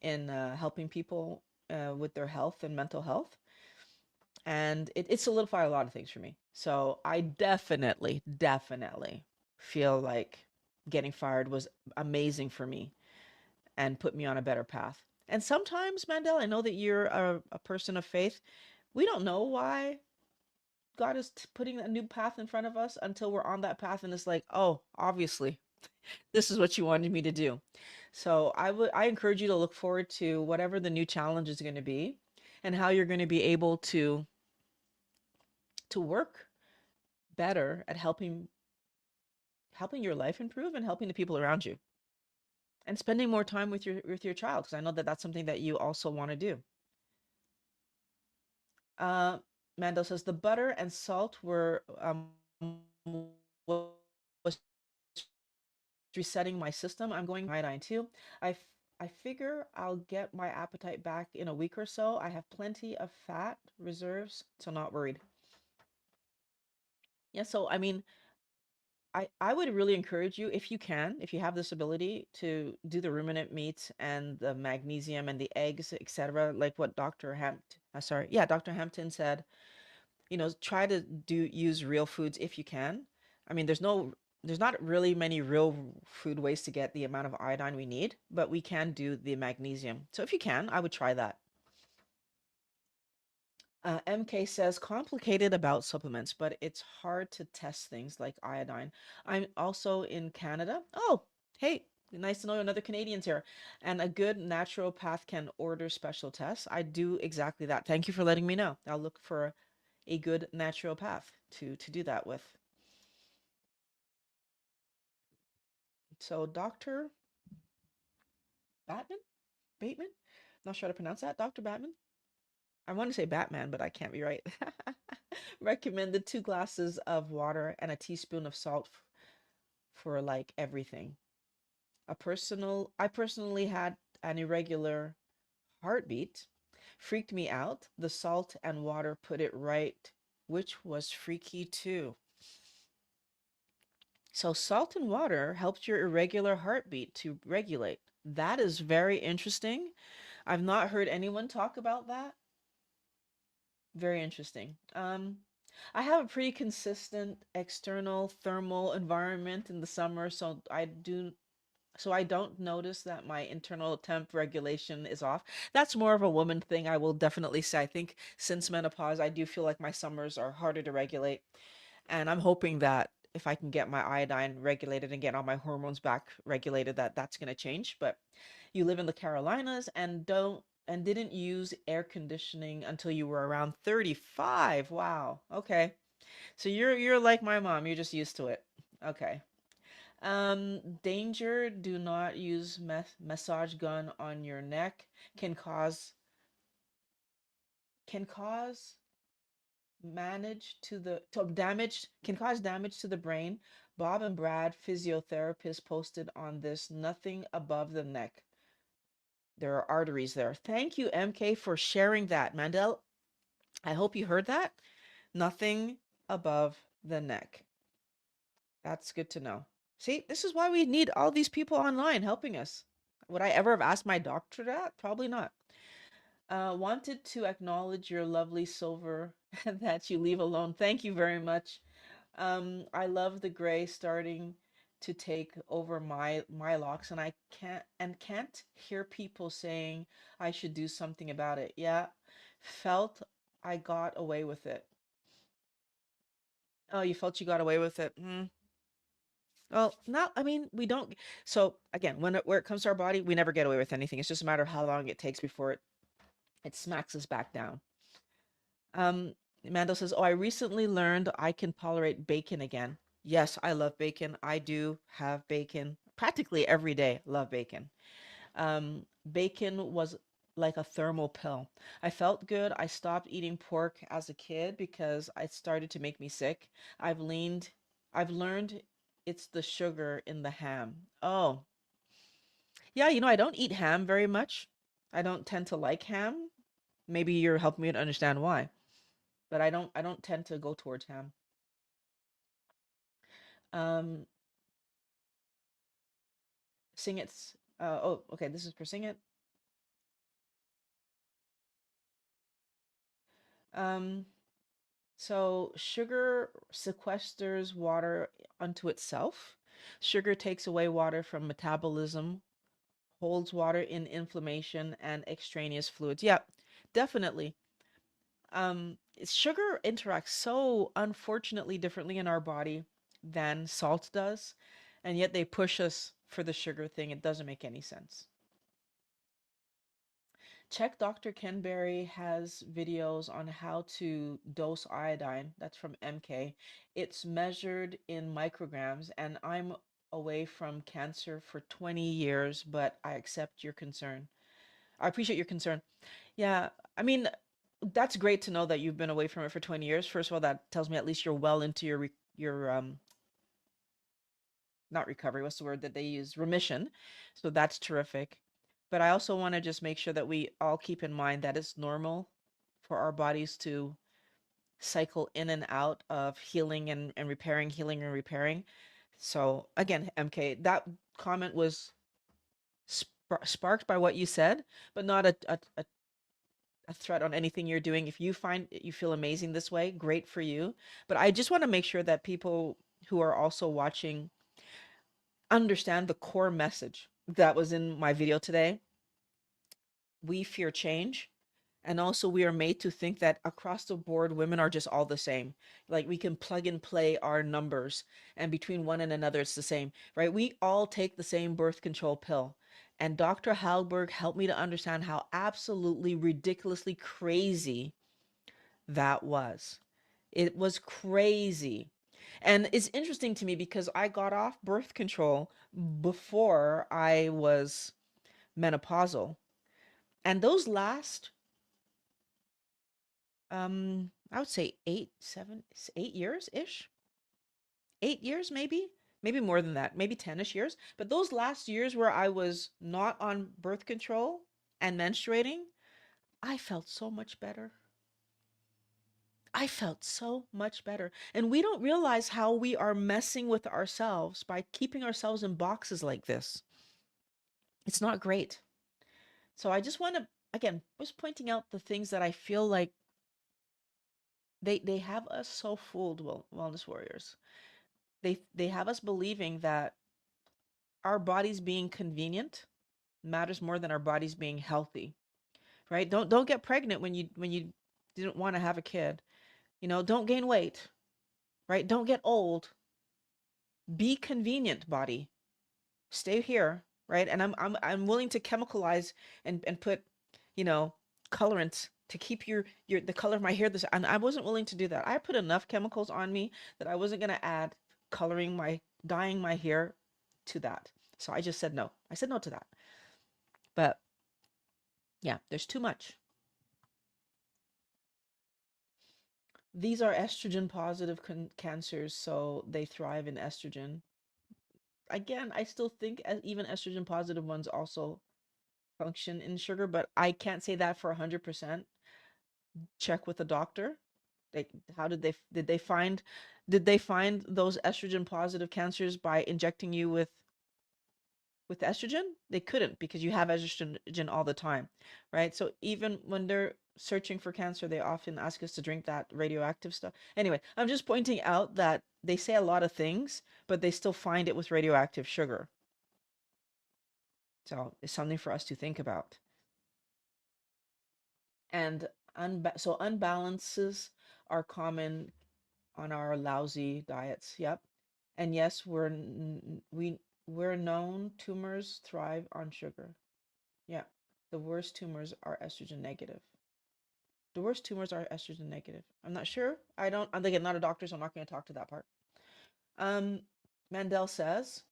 in helping people with their health and mental health. And it solidified a lot of things for me. So I definitely feel like getting fired was amazing for me and put me on a better path. And sometimes, Mandel, I know that you're a person of faith. We don't know why God is putting a new path in front of us until we're on that path and it's like, oh, obviously, this is what you wanted me to do. So I encourage you to look forward to whatever the new challenge is going to be and how you're going to be able to work better at helping your life improve and helping the people around you and spending more time with your child because I know that that's something that you also want to do. Uh, Mando says the butter and salt were was resetting my system. I'm going iodine too. I figure I'll get my appetite back in a week or so. I have plenty of fat reserves, so not worried. Yeah, so I mean, I would really encourage you if you can, if you have this ability to do the ruminant meats and the magnesium and the eggs, etc., like what Dr. Hampton said, try to use real foods if you can. I mean, there's not really many real food ways to get the amount of iodine we need, but we can do the magnesium. So if you can, I would try that. MK says complicated about supplements, but it's hard to test things like iodine. I'm also in Canada. Oh, hey, nice to know another Canadian's here. And a good naturopath can order special tests. I do exactly that. Thank you for letting me know. I'll look for a good naturopath to do that with. So Dr. Batman? Bateman? Not sure how to pronounce that. Dr. Batman? I want to say Batman, but I can't be right. Recommended 2 glasses of water and a teaspoon of salt for like everything. I personally had an irregular heartbeat. Freaked me out. The salt and water put it right, which was freaky too. So salt and water helps your irregular heartbeat to regulate. That is very interesting. I've not heard anyone talk about that. Very interesting. I have a pretty consistent external thermal environment in the summer, so I don't notice that my internal temp regulation is off. That's more of a woman thing, I will definitely say. I think since menopause, I do feel like my summers are harder to regulate, and I'm hoping that if I can get my iodine regulated and get all my hormones back regulated, that that's going to change. But You live in the Carolinas and didn't use air conditioning until you were around 35. Wow. Okay. So you're like my mom. You're just used to it. Okay. Danger, do not use massage gun on your neck. Can cause can cause manage to damage can cause damage to the brain. Bob and Brad, physiotherapists, posted on this. Nothing above the neck. There are arteries there. Thank you, MK, for sharing that. Mandel, I hope you heard that. Nothing above the neck. That's good to know. See, this is why we need all these people online helping us. Would I ever have asked my doctor that? Probably not. Wanted to acknowledge your lovely silver that you leave alone. Thank you very much. I love the gray starting to take over my locks, and I can't hear people saying I should do something about it. Yeah, felt I got away with it. Oh, you felt you got away with it. Well, no, I mean, we don't. So again, where it comes to our body, we never get away with anything. It's just a matter of how long it takes before it smacks us back down. Mando says, "Oh, I recently learned I can tolerate bacon again." Yes, I love bacon. I do have bacon practically every day. Love bacon. Bacon was like a thermal pill. I felt good. I stopped eating pork as a kid because it started to make me sick. I've leaned, I've learned it's the sugar in the ham. Oh, yeah, I don't eat ham very much. I don't tend to like ham. Maybe you're helping me to understand why, but I don't tend to go towards ham. Um, Sing It's, oh, okay, this is for Sing It. Um, So sugar sequesters water unto itself. Sugar takes away water from metabolism, holds water in inflammation and extraneous fluids. Yeah, definitely. Sugar interacts so unfortunately differently in our body than salt does, and yet they push us for the sugar thing. It doesn't make any sense. Check Dr. Kenberry has videos on how to dose iodine. That's from MK. It's measured in micrograms, and I'm away from cancer for 20 years, but I accept your concern. I appreciate your concern. Yeah, I mean, that's great to know that you've been away from it for 20 years. First of all, that tells me at least you're well into your not recovery, what's the word that they use? Remission. So that's terrific. But I also want to just make sure that we all keep in mind that it's normal for our bodies to cycle in and out of healing and repairing, healing and repairing. So again, MK, that comment was sparked by what you said, but not a threat on anything you're doing. If you find you feel amazing this way, great for you. But I just want to make sure that people who are also watching understand the core message that was in my video today. We fear change. And also, we are made to think that across the board, women are just all the same. Like we can plug and play our numbers, and between one and another, it's the same, right? We all take the same birth control pill. And Dr. Halberg helped me to understand how absolutely ridiculously crazy that was. It was crazy. And it's interesting to me because I got off birth control before I was menopausal. And those last, I would say 8 years ish, 8 years maybe, maybe more than that, maybe 10ish years. But those last years where I was not on birth control and menstruating, I felt so much better. I felt so much better. And we don't realize how we are messing with ourselves by keeping ourselves in boxes like this. It's not great. So I just want to, again, just pointing out the things that I feel like they have us so fooled, wellness warriors. They have us believing that our bodies being convenient matters more than our bodies being healthy, right? Don't get pregnant when you didn't want to have a kid. Don't gain weight, right? Don't get old. Be convenient, body. Stay here. right? And I'm willing to chemicalize and put, you know, colorants to keep your the color of my hair this, and I wasn't willing to do that. I put enough chemicals on me that I wasn't going to add coloring my dyeing my hair to that. So I just said no. I said no to that. But yeah, there's too much. These are estrogen positive cancers, so they thrive in estrogen. Again, I still think even estrogen positive ones also function in sugar, but I can't say that for 100%. Check with the doctor. Like, how did they find those estrogen positive cancers by injecting you with estrogen? They couldn't, because you have estrogen all the time, right? So even when they're searching for cancer, they often ask us to drink that radioactive stuff. Anyway, I'm just pointing out that they say a lot of things, but they still find it with radioactive sugar. So it's something for us to think about. And so unbalances are common on our lousy diets. Yep. And yes, we're known tumors thrive on sugar. Yeah. The worst tumors are estrogen negative. The worst tumors are estrogen negative. I'm not sure. I'm again not a doctor, so I'm not going to talk to that part. Um, Mandel says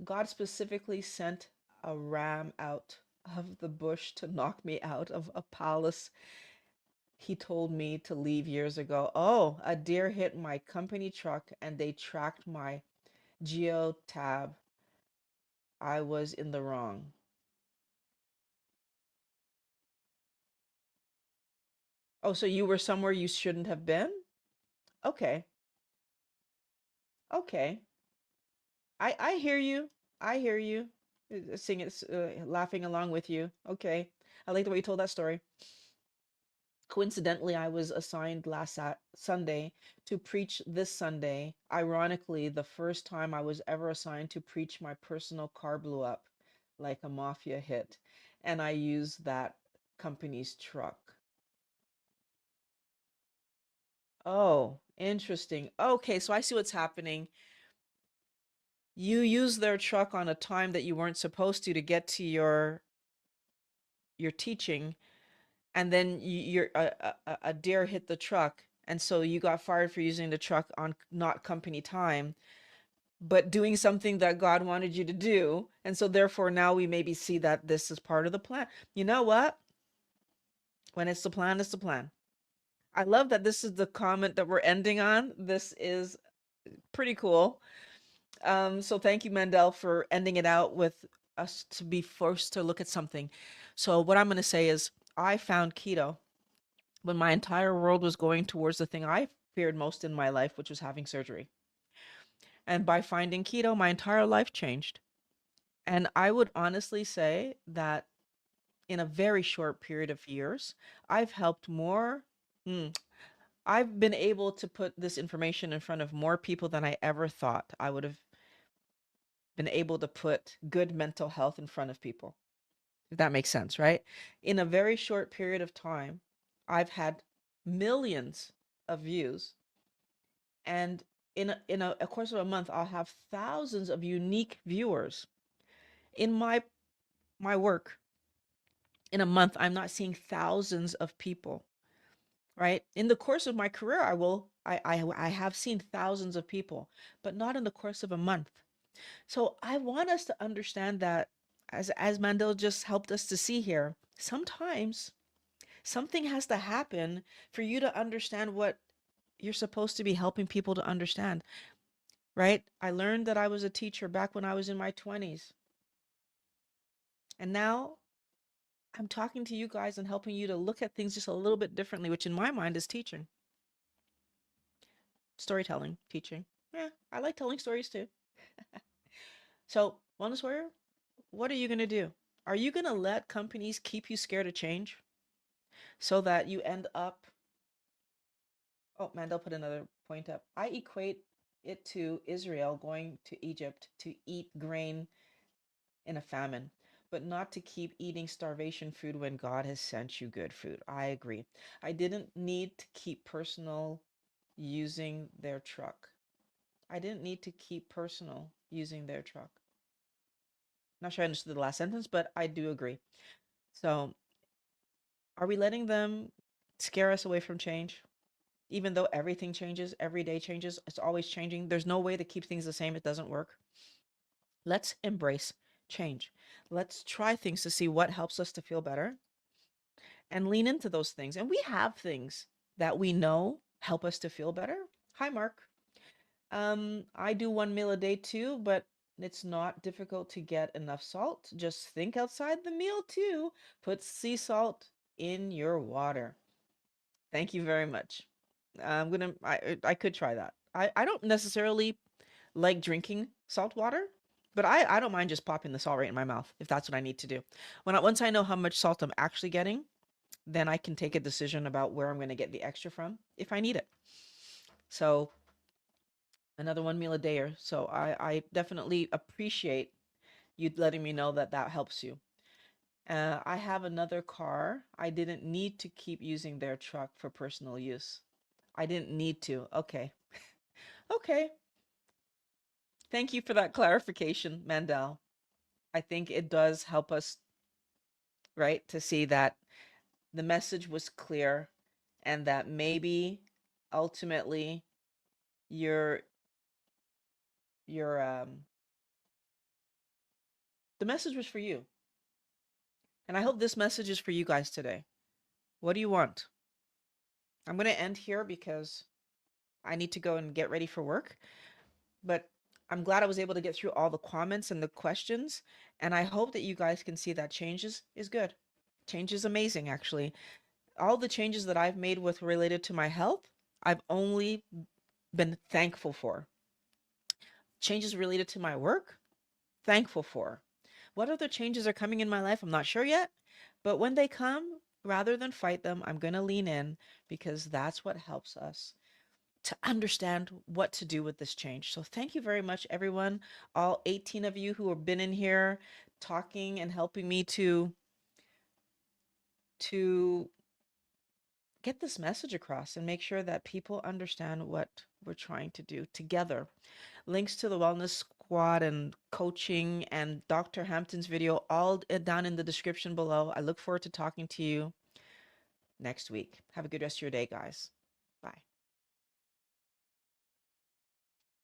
God specifically sent a ram out of the bush to knock me out of a palace he told me to leave years ago. Oh, a deer hit my company truck and they tracked my geotab. I was in the wrong. Oh, so you were somewhere you shouldn't have been? Okay. Okay. I hear you. I hear you. Singing, laughing along with you. Okay. I like the way you told that story. Coincidentally, I was assigned last Sunday to preach this Sunday. Ironically, the first time I was ever assigned to preach, my personal car blew up like a mafia hit, and I used that company's truck. Oh, interesting. Okay, so I see what's happening. You used their truck on a time that you weren't supposed to get to your teaching, and then a deer hit the truck, and so you got fired for using the truck on not company time, but doing something that God wanted you to do. And so therefore now we maybe see that this is part of the plan. You know what? When it's the plan, it's the plan. I love that this is the comment that we're ending on. This is pretty cool. So thank you, Mandel, for ending it out with us to be forced to look at something. So what I'm going to say is I found keto when my entire world was going towards the thing I feared most in my life, which was having surgery. And by finding keto, my entire life changed. And I would honestly say that in a very short period of years, I've helped more. Mm, I've been able to put this information in front of more people than I ever thought I would have been able to put good mental health in front of people. If that makes sense, right? In a very short period of time, I've had millions of views, and in a course of a month, I'll have thousands of unique viewers. In my work, in a month, I'm not seeing thousands of people, right? In the course of my career, I have seen thousands of people, but not in the course of a month. So I want us to understand that, as Mandel just helped us to see here, sometimes something has to happen for you to understand what you're supposed to be helping people to understand, right? I learned that I was a teacher back when I was in my 20s. And now I'm talking to you guys and helping you to look at things just a little bit differently, which in my mind is teaching, storytelling, teaching. Yeah, I like telling stories too. So, wellness warrior, what are you going to do? Are you going to let companies keep you scared of change so that you end up? Oh, Mandel put another point up. I equate it to Israel going to Egypt to eat grain in a famine, but not to keep eating starvation food when God has sent you good food. I agree. I didn't need to keep personal using their truck. I didn't need to keep personal using their truck. Not sure I understood the last sentence, but I do agree. So, are we letting them scare us away from change? Even though everything changes, every day changes, it's always changing. There's no way to keep things the same. It doesn't work. Let's embrace change. Let's try things to see what helps us to feel better and lean into those things. And we have things that we know help us to feel better. Hi, Mark. I do one meal a day too, but it's not difficult to get enough salt. Just think outside the meal too. Put sea salt in your water. Thank you very much. I could try that. I don't necessarily like drinking salt water, but I don't mind just popping the salt right in my mouth if that's what I need to do. Once I know how much salt I'm actually getting, then I can take a decision about where I'm going to get the extra from if I need it. So another one meal a day or so. I definitely appreciate you letting me know that that helps you. I have another car. I didn't need to keep using their truck for personal use. I didn't need to. Okay. Okay. Thank you for that clarification, Mandel. I think it does help us, right, to see that the message was clear and that maybe ultimately your your the message was for you. And I hope this message is for you guys today. What do you want? I'm going to end here because I need to go and get ready for work. But I'm glad I was able to get through all the comments and the questions. And I hope that you guys can see that change is good. Change is amazing, actually. All the changes that I've made with related to my health, I've only been thankful for. Changes related to my work, thankful for. What other changes are coming in my life? I'm not sure yet. But when they come, rather than fight them, I'm going to lean in because that's what helps us to understand what to do with this change. So thank you very much, everyone, all 18 of you who have been in here talking and helping me to get this message across and make sure that people understand what we're trying to do together. Links to the Wellness Squad and coaching and Dr. Hampton's video all down in the description below. I look forward to talking to you next week. Have a good rest of your day, guys. Bye.